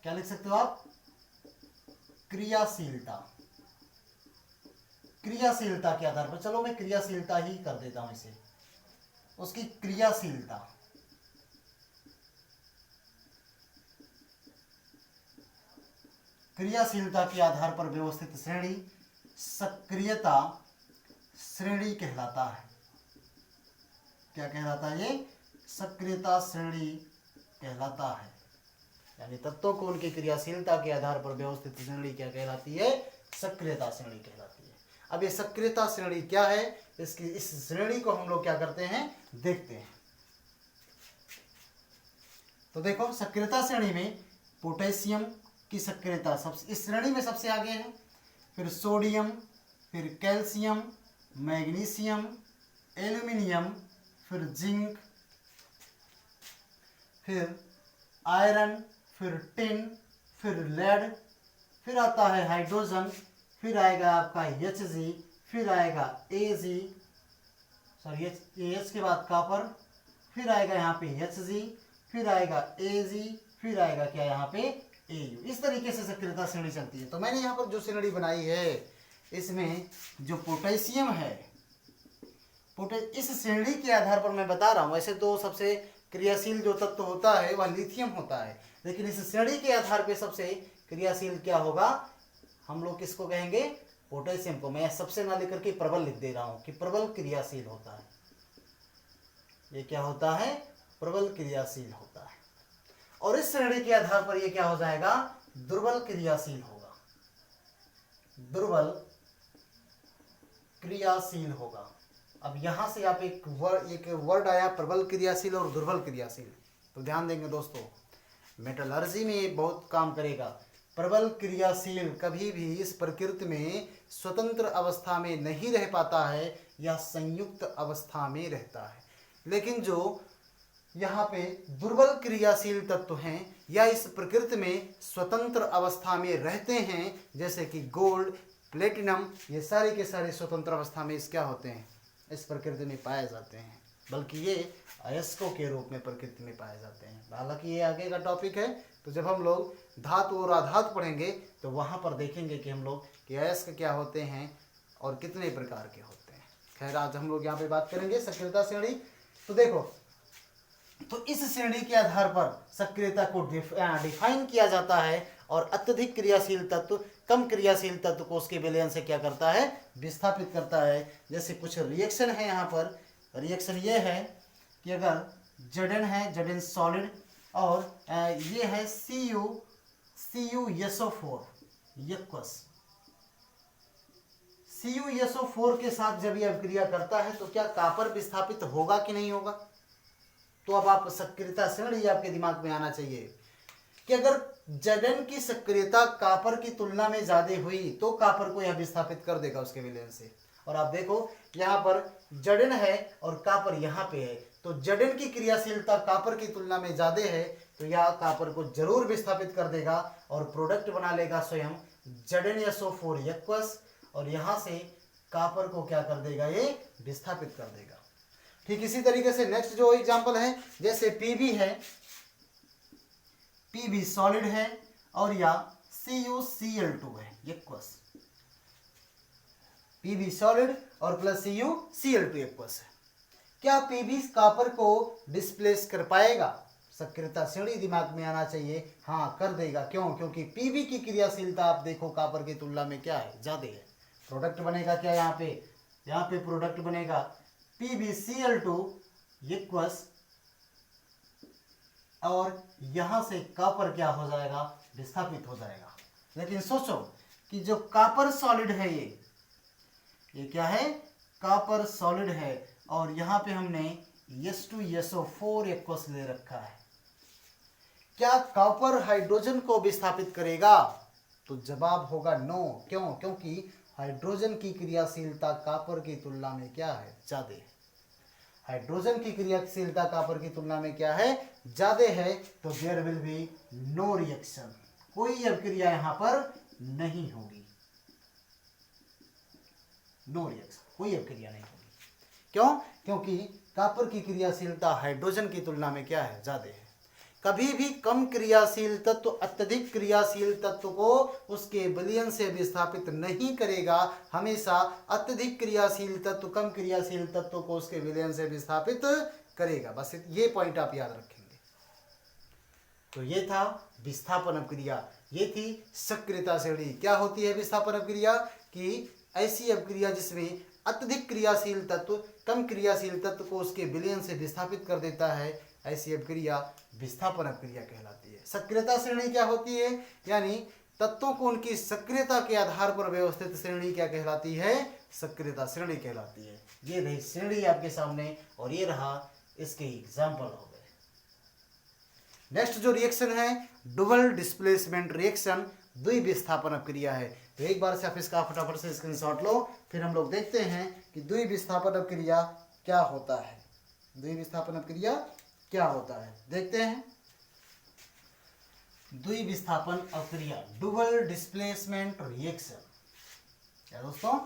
क्या लिख सकते हो आप, क्रियाशीलता, क्रियाशीलता के आधार पर, चलो मैं क्रियाशीलता ही कर देता हूं इसे, उसकी क्रियाशीलता, क्रियाशीलता के आधार पर व्यवस्थित श्रेणी सक्रियता श्रेणी कहलाता है। क्या कहलाता है ये, सक्रियता श्रेणी कहलाता है। यानी तत्वों को उनकी क्रियाशीलता के आधार पर व्यवस्थित श्रेणी क्या कहलाती है, सक्रियता श्रेणी कहलाती है। अब ये सक्रियता श्रेणी क्या है, इस श्रेणी को हम लोग क्या करते हैं, देखते हैं। तो देखो सक्रियता श्रेणी में पोटेशियम की सक्रियता इस श्रेणी में सबसे आगे है, फिर सोडियम, फिर कैल्शियम, मैग्नीशियम, एल्यूमिनियम, फिर जिंक, फिर आयरन, फिर टिन, फिर लेड, फिर आता है हाइड्रोजन, फिर आएगा आपका Hg, फिर आएगा Ag, सॉरी H के बाद कॉपर, फिर आएगा यहाँ पे Hg, फिर आएगा Ag, फिर आएगा क्या यहाँ पे Au। इस तरीके से सक्रियता श्रेणी चलती है। तो मैंने यहाँ पर जो श्रेणी बनाई है, इसमें जो पोटेशियम है, इस श्रेणी के आधार पर मैं बता रहा हूँ। वैसे तो सबसे क्रियाशील जो तत्व होता है वह लिथियम होता है, लेकिन इस श्रेणी के आधार पर सबसे क्रियाशील क्या होगा, हम लोग किसको कहेंगे, पोटेशियम को। मैं सबसे ना लेकर के प्रबल लिख दे रहा हूँ कि प्रबल क्रियाशील होता है। ये क्या होता है, प्रबल क्रियाशील होता है। और इस श्रेणी के आधार पर ये क्या हो जाएगा, दुर्बल क्रियाशील होगा, दुर्बल क्रियाशील होगा। अब यहां से आप एक वर्ड आया प्रबल क्रियाशील और दुर्बल क्रियाशील, तो ध्यान देंगे दोस्तों, मेटलर्जी में ये बहुत काम करेगा। प्रबल क्रियाशील कभी भी इस प्रकृति में स्वतंत्र अवस्था में नहीं रह पाता है या संयुक्त अवस्था में रहता है, लेकिन जो यहाँ पे दुर्बल क्रियाशील तत्व हैं या इस प्रकृति में स्वतंत्र अवस्था में रहते हैं, जैसे कि गोल्ड, प्लेटिनम, ये सारे के सारे स्वतंत्र अवस्था में इस क्या होते हैं, इस प्रकृति में पाए जाते हैं, बल्कि ये अयस्कों के रूप में प्रकृति में पाए जाते हैं। हालांकि ये आगे का टॉपिक है, तो जब हम लोग धातु और अधातु पढ़ेंगे तो वहाँ पर देखेंगे कि हम लोग कि अयस्क क्या होते हैं और कितने प्रकार के होते हैं। खैर आज हम लोग यहाँ पे बात करेंगे सक्रियता श्रेणी। तो देखो, तो इस श्रेणी के आधार पर सक्रियता को डिफाइन किया जाता है, और अत्यधिक क्रियाशील तत्व कम क्रियाशील तत्व को उसके विलयन से क्या करता है, विस्थापित करता है। जैसे कुछ रिएक्शन है, यहाँ पर रिएक्शन ये है कि अगर Zn है, Zn सॉलिड, और ये है CuSO4 यक्वस, CuSO4 के साथ जब ये अभिक्रिया करता है तो क्या कॉपर विस्थापित होगा कि नहीं होगा। तो अब आप सक्रियता श्रेणी आपके दिमाग में आना चाहिए कि अगर Zn की सक्रियता कॉपर की तुलना में ज्यादा हुई तो कॉपर को यह विस्थापित कर देगा उसके विलयन से। और आप देखो यहाँ पर Zn है और कॉपर यहाँ पे है, तो Zn की क्रियाशीलता कॉपर की तुलना में ज्यादा है, तो यह कॉपर को जरूर विस्थापित कर देगा और प्रोडक्ट बना लेगा स्वयं ZnSO4 यक्वस, और यहाँ से कॉपर को क्या कर देगा, ये विस्थापित कर देगा। ठीक इसी तरीके से नेक्स्ट जो एग्जांपल है, जैसे Pb है, Pb सॉलिड है और या CuCl2 है यक्वस, Pb सॉलिड और प्लस CuCl2 यक्वस है। क्या Pb कॉपर को डिस्प्लेस कर पाएगा, सक्रियता श्रेणी दिमाग में आना चाहिए, हाँ कर देगा। क्यों, क्योंकि Pb की क्रियाशीलता आप देखो कॉपर की तुलना में क्या है, ज्यादा है। प्रोडक्ट बनेगा क्या, यहाँ पे प्रोडक्ट बनेगा PbCl2 इक्वस, और यहां से कॉपर क्या हो जाएगा, विस्थापित हो जाएगा। लेकिन सोचो कि जो कॉपर सॉलिड है, ये क्या है, कॉपर सॉलिड है, और यहाँ पे हमने H2SO4 इक्वस ले रखा है। क्या कॉपर हाइड्रोजन को विस्थापित करेगा, तो जवाब होगा नो। क्यों, क्योंकि हाइड्रोजन की क्रियाशीलता कॉपर की तुलना में क्या है, ज्यादा है। हाइड्रोजन की क्रियाशीलता कॉपर की तुलना में क्या है, ज्यादा है, तो there will be no reaction, कोई अभिक्रिया यहां पर नहीं होगी, नो रिएक्शन, कोई अभिक्रिया नहीं होगी। क्यों, क्योंकि कॉपर की क्रियाशीलता हाइड्रोजन की तुलना में क्या है, ज्यादा है। कभी भी कम क्रियाशील तत्व अत्यधिक क्रियाशील तत्व को उसके विलयन से विस्थापित नहीं करेगा, हमेशा अत्यधिक क्रियाशील तत्व कम क्रियाशील तत्व को उसके विलयन से विस्थापित करेगा। बस ये पॉइंट आप याद रखेंगे। तो ये था विस्थापन अभिक्रिया, ये थी सक्रियता श्रेणी। क्या होती है विस्थापन अभिक्रिया, कि ऐसी अभिक्रिया जिसमें अत्यधिक क्रियाशील तत्व कम क्रियाशील तत्व को उसके विलयन से विस्थापित कर देता है, ऐसी अभिक्रिया विस्थापन अभिक्रिया कहलाती है। सक्रियता श्रेणी क्या होती है, यानी तत्वों को उनकी सक्रियता के आधार पर व्यवस्थित श्रेणी क्या कहलाती है, सक्रियता श्रेणी कहलाती है। ये रही श्रेणी आपके सामने, और ये रहा इसके एग्जाम्पल हो गए। नेक्स्ट जो रिएक्शन है, डबल डिस्प्लेसमेंट रिएक्शन, द्विविस्थापन अभिक्रिया है। तो एक बार से आप इसका फटाफट से स्क्रीनशॉट लो, फिर हम लोग देखते हैं कि द्विविस्थापन अभिक्रिया क्या होता है। द्विविस्थापन अभिक्रिया क्या होता है, देखते हैं। द्विविस्थापन अभिक्रिया, डुअल डिस्प्लेसमेंट रिएक्शन। क्या दोस्तों,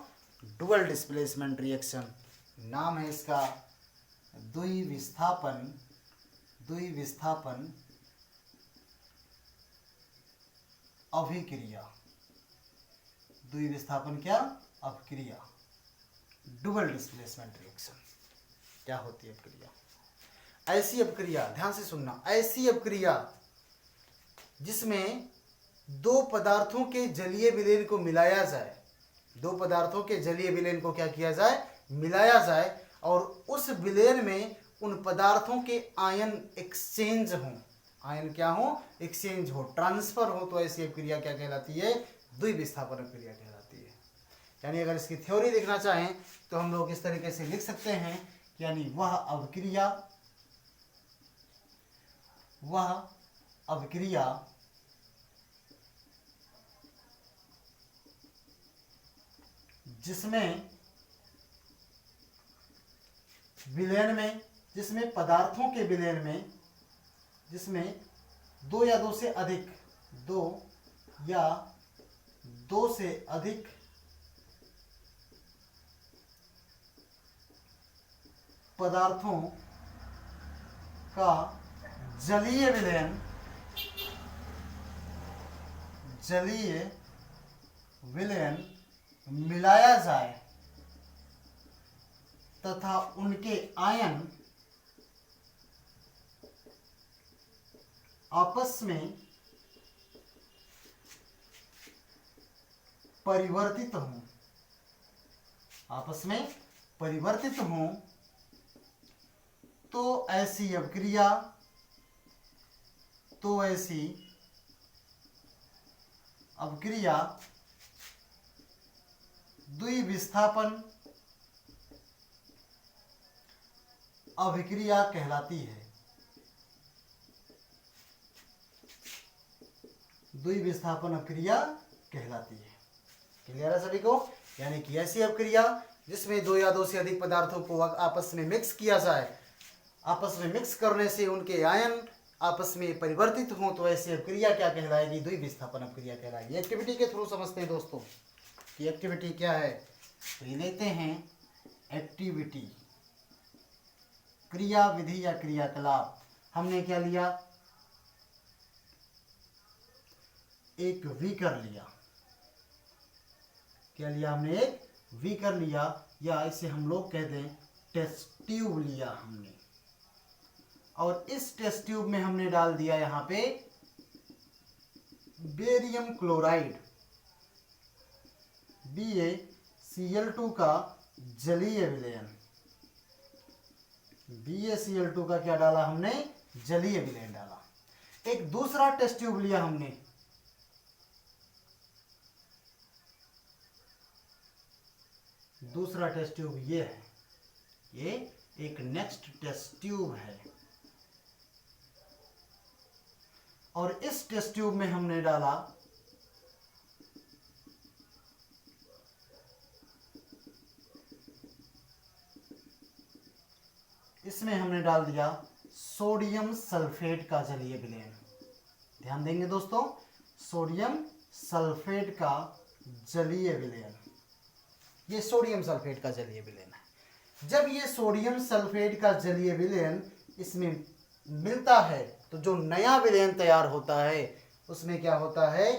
डुअल डिस्प्लेसमेंट रिएक्शन नाम है इसका। द्विविस्थापन अभिक्रिया, द्विविस्थापन क्या, अभिक्रिया, डुअल डिस्प्लेसमेंट रिएक्शन क्या होती है अभिक्रिया। ऐसी अभिक्रिया, ध्यान से सुनना, ऐसी अभिक्रिया जिसमें दो पदार्थों के जलीय विलयन को मिलाया जाए, दो पदार्थों के जलीय विलयन को क्या किया जाए, मिलाया जाए, और उस विलयन में उन पदार्थों के आयन एक्सचेंज हों, आयन क्या हो, एक्सचेंज हो, ट्रांसफर हो, तो ऐसी अभिक्रिया क्या कहलाती है, द्विविस्थापन अभिक्रिया कहलाती है। यानी अगर इसकी थ्योरी लिखना चाहें तो हम लोग इस तरीके से लिख सकते हैं, यानी वह अभिक्रिया जिसमें विलयन में, जिसमें पदार्थों के विलयन में, जिसमें दो या दो से अधिक पदार्थों का जलीय विलयन मिलाया जाए तथा उनके आयन आपस में परिवर्तित हों, तो ऐसी अभिक्रिया द्विविस्थापन अभिक्रिया कहलाती है। द्विविस्थापन अभिक्रिया कहलाती है। क्लियर है सभी को? यानी कि ऐसी अभिक्रिया जिसमें दो या दो से अधिक पदार्थों को आपस में मिक्स किया जाए, आपस में मिक्स करने से उनके आयन आपस में परिवर्तित हों, तो ऐसी अभिक्रिया क्या कहलाएगी? द्विविस्थापन अभिक्रिया कहलाएगी। एक्टिविटी के थ्रू समझते हैं दोस्तों कि एक्टिविटी क्या है। तो ये लेते हैं एक्टिविटी, क्रिया विधि या क्रियाकलाप। हमने क्या लिया? एक बीकर लिया। क्या लिया हमने? एक बीकर लिया, या इसे हम लोग कह दें टेस्ट ट्यूब लिया हमने, और इस टेस्ट ट्यूब में हमने डाल दिया यहां पे बेरियम क्लोराइड BaCl2 का जलीय विलयन। BaCl2 का क्या डाला हमने? जलीय विलयन डाला। एक दूसरा टेस्ट ट्यूब लिया हमने, दूसरा टेस्ट ट्यूब ये है, ये एक नेक्स्ट टेस्ट ट्यूब है, और इस टेस्ट ट्यूब में हमने डाला इसमें हमने डाल दिया सोडियम सल्फेट का जलीय विलयन। ध्यान देंगे दोस्तों, सोडियम सल्फेट का जलीय विलयन, ये सोडियम सल्फेट का जलीय विलयन है। जब ये सोडियम सल्फेट का जलीय विलयन इसमें मिलता है तो जो नया विलयन तैयार होता है उसमें क्या होता है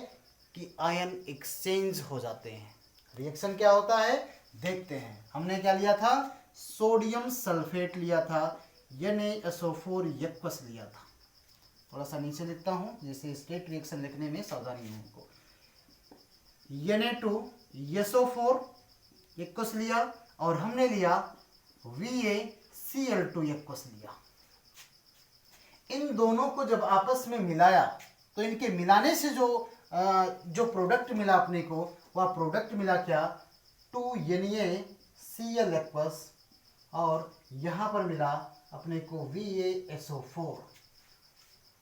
कि आयन एक्सचेंज हो जाते हैं। रिएक्शन क्या होता है देखते हैं। हमने क्या लिया था? सोडियम सल्फेट लिया था, NaSO4 यक्वस लिया था। थोड़ा सा नीचे लिखता हूं जैसे स्टेट रिएक्शन लिखने में सावधानी हो हमको। Na2SO4 यक्वस लिया, और हमने लिया VaCl2 यक्वस लिया। इन दोनों को जब आपस में मिलाया तो इनके मिलाने से जो प्रोडक्ट मिला अपने को, वह प्रोडक्ट मिला क्या? 2NaCl यक्वस, और यहां पर मिला अपने को VaSO4।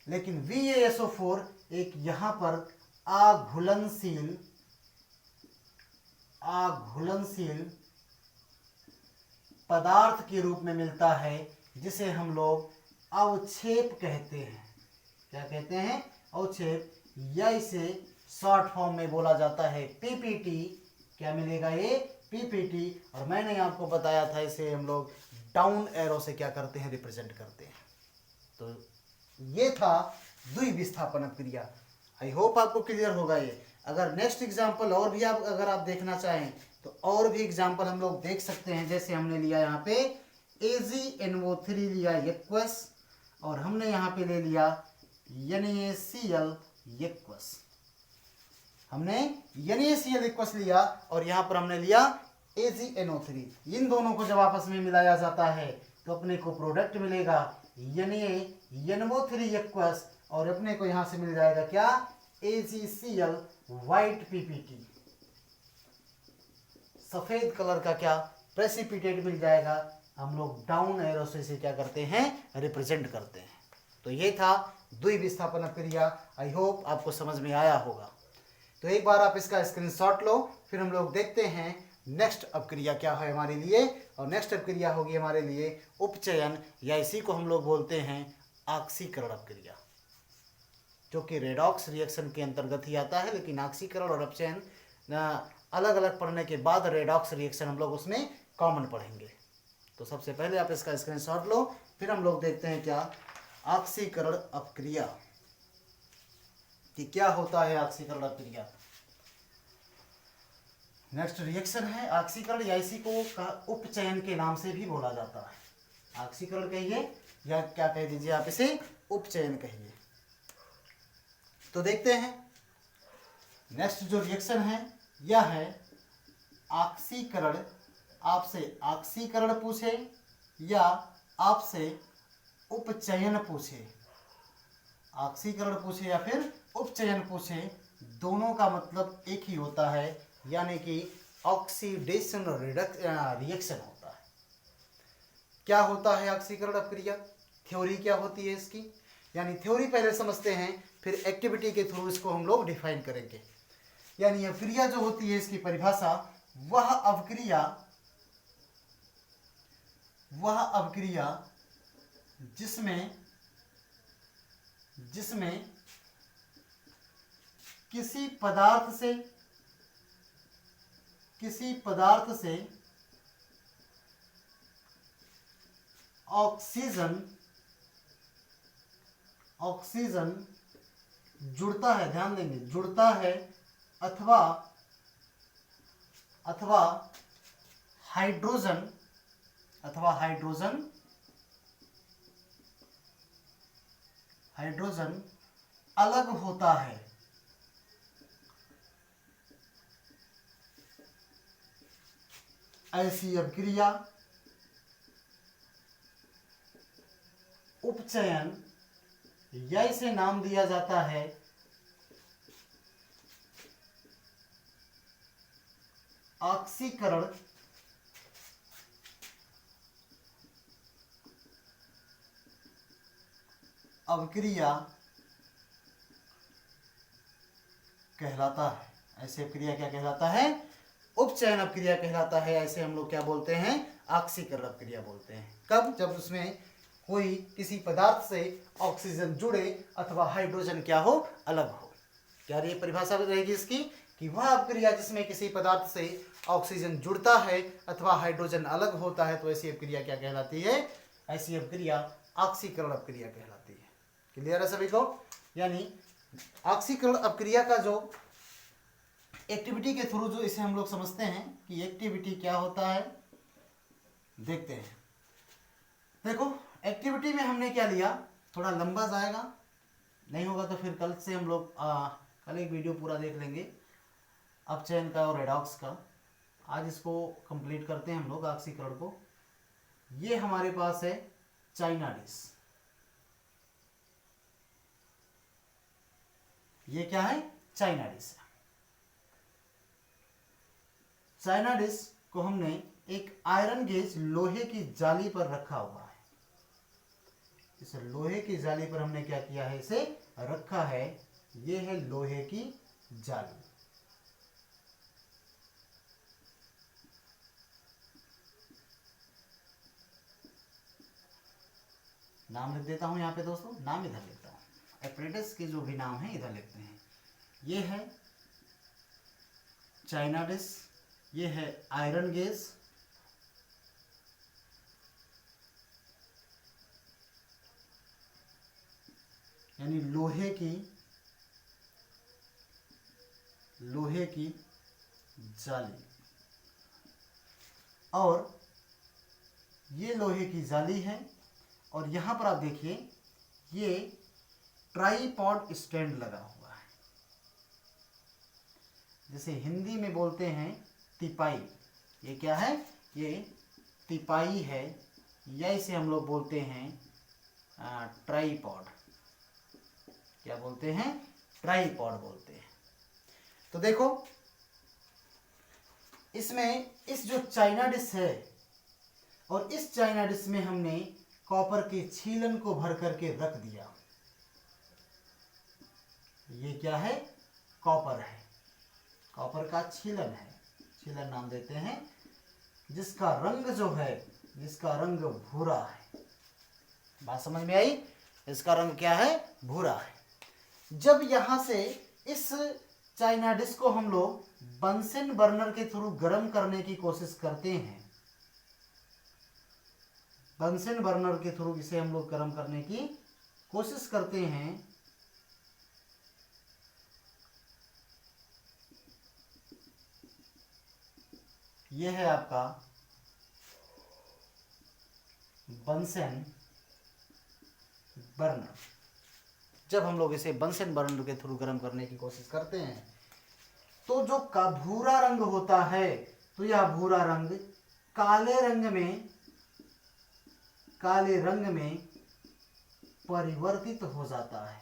लेकिन VaSO4 एक यहां पर आघुलनशील पदार्थ के रूप में मिलता है, जिसे हम लोग अवक्षेप कहते हैं। क्या कहते हैं? अवक्षेप, या इसे शॉर्ट फॉर्म में बोला जाता है PPT। क्या मिलेगा? ये PPT। और मैंने आपको बताया था इसे हम लोग डाउन एरो से क्या करते हैं? रिप्रेजेंट करते हैं। तो ये था द्विविस्थापन क्रिया। आई होप आपको क्लियर होगा ये। अगर नेक्स्ट एग्जाम्पल और भी अगर आप देखना चाहें तो और भी एग्जाम्पल हम लोग देख सकते हैं। जैसे हमने लिया यहाँ पे AgNO3 लिया यक्वस, और हमने यहाँ पे ले लिया NaCl यक्वस। हमने NaCl यक्वस लिया और यहाँ पर हमने लिया AgNO3। इन दोनों को जब आपस में मिलाया जाता है तो अपने को प्रोडक्ट मिलेगा NaNO3 यक्वस, और अपने को यहाँ से मिल जाएगा क्या? AgCl white PPT। सफेद कलर का क्या प्रेसिपिटेट मिल जाएगा, हम लोग डाउन एरो से इसे क्या करते हैं, रिप्रेजेंट करते हैं। तो ये था द्विविस्थापन अपक्रिया। आई होप आपको समझ में आया होगा। तो एक बार आप इसका स्क्रीनशॉट लो, फिर हम लोग देखते हैं नेक्स्ट अपक्रिया क्या है हमारे लिए। और नेक्स्ट अपक्रिया होगी हमारे लिए उपचयन, या इसी को हम लोग बोलते हैं ऑक्सीकरण अपक्रिया, जो कि रेडॉक्स रिएक्शन के अंतर्गत ही आता है। लेकिन ऑक्सीकरण और अपचयन अलग अलग पढ़ने के बाद रेडॉक्स रिएक्शन हम लोग उसमें कॉमन पढ़ेंगे। तो सबसे पहले आप इसका स्क्रीनशॉट लो, फिर हम लोग देखते हैं क्या ऑक्सीकरण अपक्रिया, कि क्या होता है ऑक्सीकरण अपक्रिया। नेक्स्ट रिएक्शन है ऑक्सीकरण, या इसी को उपचयन के नाम से भी बोला जाता है। ऑक्सीकरण कहिए या क्या कह दीजिए आप इसे, उपचयन कहिए। तो देखते हैं नेक्स्ट जो रिएक्शन है यह है ऑक्सीकरण। आपसे ऑक्सीकरण पूछे या आपसे उपचयन पूछे, ऑक्सीकरण पूछे या फिर उपचयन पूछे, दोनों का मतलब एक ही होता है, यानी कि ऑक्सीडेशन रिएक्शन होता है। क्या होता है ऑक्सीकरण अपक्रिया, थ्योरी क्या होती है इसकी, यानी थ्योरी पहले समझते हैं, फिर एक्टिविटी के थ्रू इसको हम लोग डिफाइन करेंगे। यानी अपक्रिया जो होती है इसकी परिभाषा, वह अपक्रिया जिसमें किसी पदार्थ से ऑक्सीजन जुड़ता है, ध्यान देंगे, जुड़ता है, अथवा हाइड्रोजन अलग होता है। ऐसी अपक्रिया उपचयन, या इसे नाम दिया जाता है ऑक्सीकरण अपक्रिया कहलाता है। ऐसे अपक्रिया क्या कहलाता है, उपचयन अपक्रिया कहलाता है। ऐसे हम लोग क्या बोलते हैं, ऑक्सीकरण अपक्रिया बोलते हैं। कब, जब उसमें कोई किसी पदार्थ से ऑक्सीजन जुड़े अथवा हाइड्रोजन क्या हो, अलग हो। क्या ये परिभाषा रहेगी इसकी, कि वह अपक्रिया जिसमें किसी पदार्थ से ऑक्सीजन जुड़ता है अथवा हाइड्रोजन अलग होता है, तो ऐसी अपक्रिया क्या कहलाती है, ऐसी अपक्रिया ऑक्सीकरण अपक्रिया कहलाती है। क्लियर है सभी को। यानी ऑक्सीकरण अपक्रिया का जो एक्टिविटी के थ्रू जो इसे हम लोग समझते हैं कि एक्टिविटी क्या होता है, देखते हैं। देखो एक्टिविटी में हमने क्या लिया, थोड़ा लंबा जाएगा, नहीं होगा तो फिर कल से हम लोग कल एक वीडियो पूरा देख लेंगे अपचयन का और रेडॉक्स का। आज इसको कंप्लीट करते हैं हम लोग ऑक्सीकरण को। ये हमारे पास है चाइना डिश, ये क्या है, चाइना डिश। चाइना डिश को हमने एक आयरन गेज लोहे की जाली पर रखा हुआ है। इस लोहे की जाली पर हमने क्या किया है, इसे रखा है। ये है लोहे की जाली। नाम लिख देता हूं यहाँ पे दोस्तों, नाम इधर लिखता हूं, एपरेटस के जो भी नाम है इधर लिखते हैं। ये है चाइना डिश, ये है आयरन गेज, यानी लोहे की जाली, और ये लोहे की जाली है। और यहां पर आप देखिए ये ट्राइपॉड स्टैंड लगा हुआ है, जिसे हिंदी में बोलते हैं तिपाई। ये क्या है, ये तिपाई है, या इसे हम लोग बोलते हैं ट्राइपॉड। क्या बोलते हैं, ट्राइपॉड बोलते हैं। तो देखो इसमें इस जो चाइना डिश है और इस चाइना डिश में हमने कॉपर के छीलन को भर करके रख दिया। ये क्या है? कॉपर है, कॉपर का छीलन है, छीलन नाम देते हैं, जिसका रंग जो है, जिसका रंग भूरा है। बात समझ में आई? इसका रंग क्या है? भूरा है। जब यहां से इस चाइना डिश को हम लोग बंसन बर्नर के थ्रू गर्म करने की कोशिश करते हैं, बंसन बर्नर के थ्रू इसे हम लोग गर्म करने की कोशिश करते हैं, यह है आपका बंसन बर्नर। जब हम लोग इसे बंसन बर्नर के थ्रू गर्म करने की कोशिश करते हैं तो जो का भूरा रंग होता है, तो यह भूरा रंग काले रंग में परिवर्तित हो जाता है।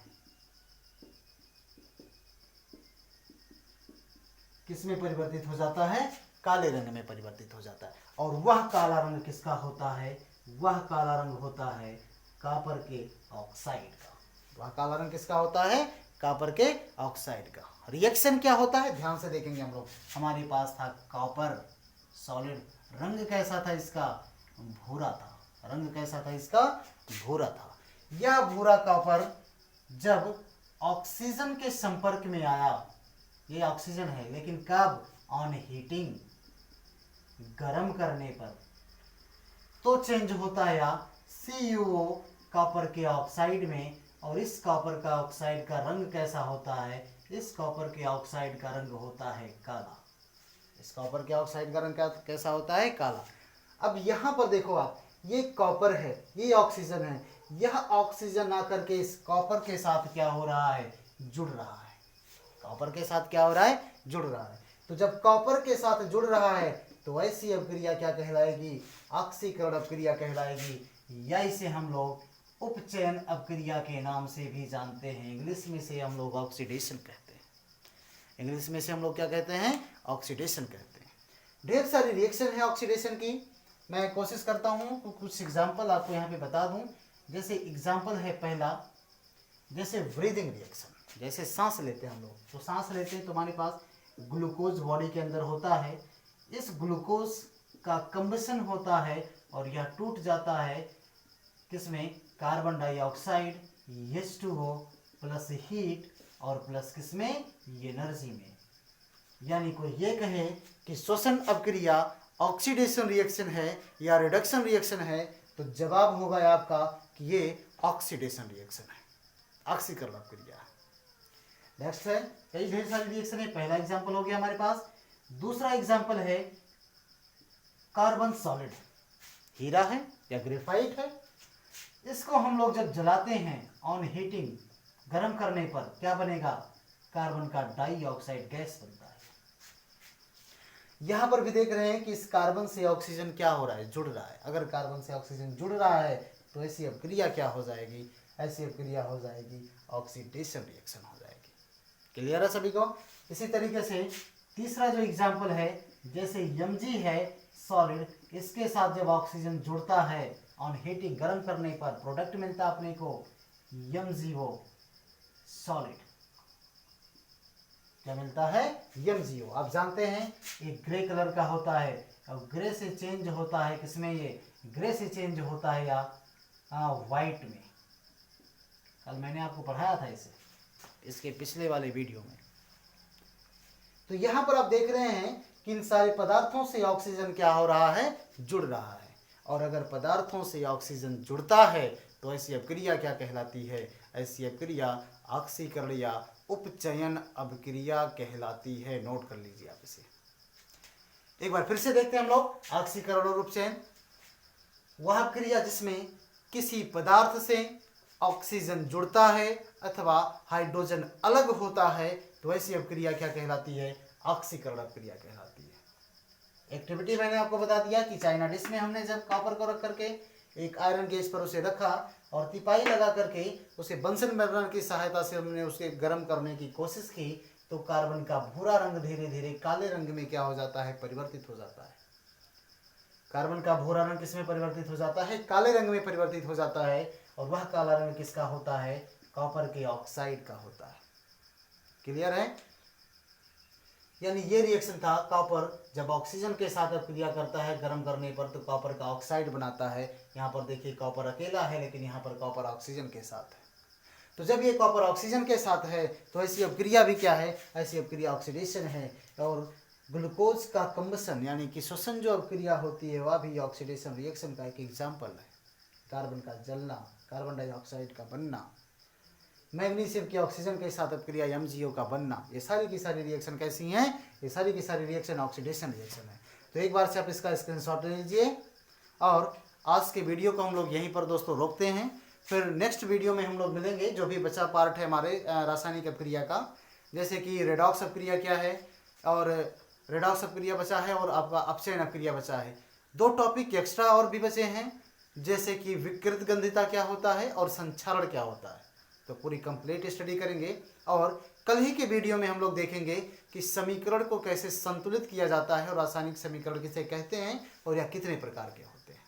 किसमें परिवर्तित हो जाता है? काले रंग में परिवर्तित हो जाता है। और वह काला रंग किसका होता है? वह काला रंग होता है कॉपर के ऑक्साइड का। वह काला रंग किसका होता है? कॉपर के ऑक्साइड का। रिएक्शन क्या होता है? ध्यान से देखेंगे हम लोग। हमारे पास था कॉपर सॉलिड, रंग कैसा था इसका? भूरा था। रंग कैसा था इसका? भूरा था। यह भूरा कॉपर जब ऑक्सीजन के संपर्क में आया, ये ऑक्सीजन है, लेकिन कब? ऑन हीटिंग, गर्म करने पर, तो चेंज होता है CuO कॉपर के ऑक्साइड में। और इस कॉपर का ऑक्साइड का रंग कैसा होता है? इस कॉपर के ऑक्साइड का रंग होता है काला। इस कॉपर के ऑक्साइड का रंग कैसा होता है? काला। अब यहाँ पर देखो आप, ये कॉपर है, ये ऑक्सीजन है, यह ऑक्सीजन आकर के इस कॉपर के साथ क्या हो रहा है? जुड़ रहा है। कॉपर के साथ क्या हो रहा है? जुड़ रहा है। तो जब कॉपर के साथ जुड़ रहा है तो ऐसी अपक्रिया क्या कहलाएगी? ऑक्सीकरण अपक्रिया कहलाएगी, या इसे हम लोग उपचयन अपक्रिया के नाम से भी जानते हैं। इंग्लिश में से हम लोग ऑक्सीडेशन कहते हैं। इंग्लिश में से हम लोग क्या कहते हैं? ऑक्सीडेशन कहते हैं। ढेर सारी रिएक्शन है ऑक्सीडेशन की। मैं कोशिश करता हूँ तो कुछ एग्जाम्पल आपको यहाँ पे बता दूँ। जैसे एग्जाम्पल है पहला, जैसे ब्रीदिंग रिएक्शन, जैसे सांस लेते हैं हम लोग, तो सांस लेते हैं तो हमारे पास ग्लूकोज बॉडी के अंदर होता है। इस ग्लूकोज का कंबशन होता है और यह टूट जाता है किसमें? Carbon dioxide, H2O plus heat और प्लस किसमें? एनर्जी में। यानी कोई ये कहे कि श्वसन अपक्रिया ऑक्सीडेशन रिएक्शन है या रिडक्शन रिएक्शन है, तो जवाब होगा आपका कि ये ऑक्सीडेशन रिएक्शन है, ऑक्सीकरण अपक्रिया। नेक्स्ट है, कई ढेर सारी रिएक्शन है। पहला एग्जांपल हो गया हमारे पास। दूसरा एग्जांपल है कार्बन सॉलिड, हीरा है या ग्रेफाइट है। इसको हम लोग जब जलाते हैं ऑन हीटिंग, गर्म करने पर क्या बनेगा? कार्बन का डाइऑक्साइड गैस बनता है। यहां पर भी देख रहे हैं कि इस कार्बन से ऑक्सीजन क्या हो रहा है? जुड़ रहा है। अगर कार्बन से ऑक्सीजन जुड़ रहा है तो ऐसी अपक्रिया क्या हो जाएगी? ऐसी अपक्रिया हो जाएगी ऑक्सीडेशन रिएक्शन हो जाएगी। क्लियर है सभी को? इसी तरीके से तीसरा जो एग्जाम्पल है, जैसे Mg है सॉलिड, इसके साथ जब ऑक्सीजन जुड़ता है ऑन हीटिंग, गर्म करने पर प्रोडक्ट मिलता है अपने को MgO सॉलिड। क्या मिलता है? MgO। आप जानते हैं एक ग्रे कलर का होता है और ग्रे से चेंज होता है किसमें? ये ग्रे से चेंज होता है या वाइट में। कल मैंने आपको पढ़ाया था इसे, इसके पिछले वाले वीडियो में। तो यहाँ पर आप देख रहे हैं कि इन सारे पदार्थों से ऑक्सीजन क्या हो रहा है? जुड़ रहा है। और अगर पदार्थों से ऑक्सीजन जुड़ता है तो ऐसी अपक्रिया क्या कहलाती है? ऐसी अपक्रिया ऑक्सीकरण या उपचयन अपक्रिया कहलाती है। नोट कर लीजिए आप इसे। एक बार फिर से देखते हैं हम लोग ऑक्सीकरण और उपचयन। वह अपक्रिया जिसमें किसी पदार्थ से ऑक्सीजन जुड़ता है अथवा हाइड्रोजन अलग होता है, तो ऐसी अपक्रिया क्या कहलाती है? ऑक्सीकरण अपक्रिया कहलाती है। एक्टिविटी मैंने आपको बता दिया कि चाइना डिश में हमने जब कॉपर को रख करके एक आयरन गेज पर उसे रखा और तिपाई लगा करके उसे बंसन बर्नर की सहायता से हमने उसे गर्म करने की कोशिश की, तो कार्बन का भूरा रंग धीरे धीरे काले रंग में क्या हो जाता है, परिवर्तित हो जाता है। कार्बन का भूरा रंग किसमें परिवर्तित हो जाता है, काले रंग में परिवर्तित हो जाता है। और वह काला रंग किसका होता है, कॉपर के ऑक्साइड का होता है। क्लियर है? यानी ये रिएक्शन था, कॉपर जब ऑक्सीजन के साथ क्रिया करता है गर्म करने पर तो कॉपर का ऑक्साइड बनाता है। यहाँ पर देखिए कॉपर अकेला है, लेकिन यहाँ पर कॉपर ऑक्सीजन के साथ है। तो जब ये कॉपर ऑक्सीजन के साथ है तो ऐसी अपक्रिया भी क्या है, ऐसी अपक्रिया ऑक्सीडेशन है। और ग्लूकोज का कंबसन यानी कि श्वसन जो अपक्रिया होती है वह भी ऑक्सीडेशन रिएक्शन का एक एग्जाम्पल है। कार्बन का जलना, कार्बन डाइऑक्साइड का बनना, मैग्नीशियम की ऑक्सीजन के साथ अपक्रिया MgO का बनना, ये सारी की सारी रिएक्शन कैसी हैं, ये सारी की सारी रिएक्शन ऑक्सीडेशन रिएक्शन है। तो एक बार से आप इसका स्क्रीनशॉट ले लीजिए। और आज के वीडियो को हम लोग यहीं पर दोस्तों रोकते हैं। फिर नेक्स्ट वीडियो में हम लोग मिलेंगे, जो भी बचा पार्ट है हमारे रासायनिक अपक्रिया का, जैसे कि रेडॉक्स अपक्रिया क्या है, और रेडॉक्स अपक्रिया बचा है और आपका अपचयन अपक्रिया बचा है। 2 टॉपिक एक्स्ट्रा और भी बचे हैं, जैसे कि विकृत गंधिता क्या होता है और संक्षारण क्या होता है। तो पूरी कंप्लीट स्टडी करेंगे। और कल ही के वीडियो में हम लोग देखेंगे कि समीकरण को कैसे संतुलित किया जाता है और रासायनिक समीकरण किसे कहते हैं और यह कितने प्रकार के होते हैं।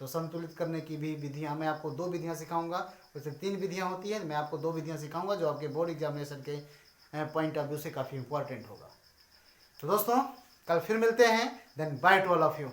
तो संतुलित करने की भी विधियां, मैं आपको 2 विधियां सिखाऊंगा। वैसे 3 विधियां होती हैं, मैं आपको 2 विधियां सिखाऊंगा जो आपके बोर्ड एग्जामिनेशन के पॉइंट ऑफ व्यू से काफ़ी इंपॉर्टेंट होगा। तो दोस्तों कल फिर मिलते हैं। Then bye to all of you.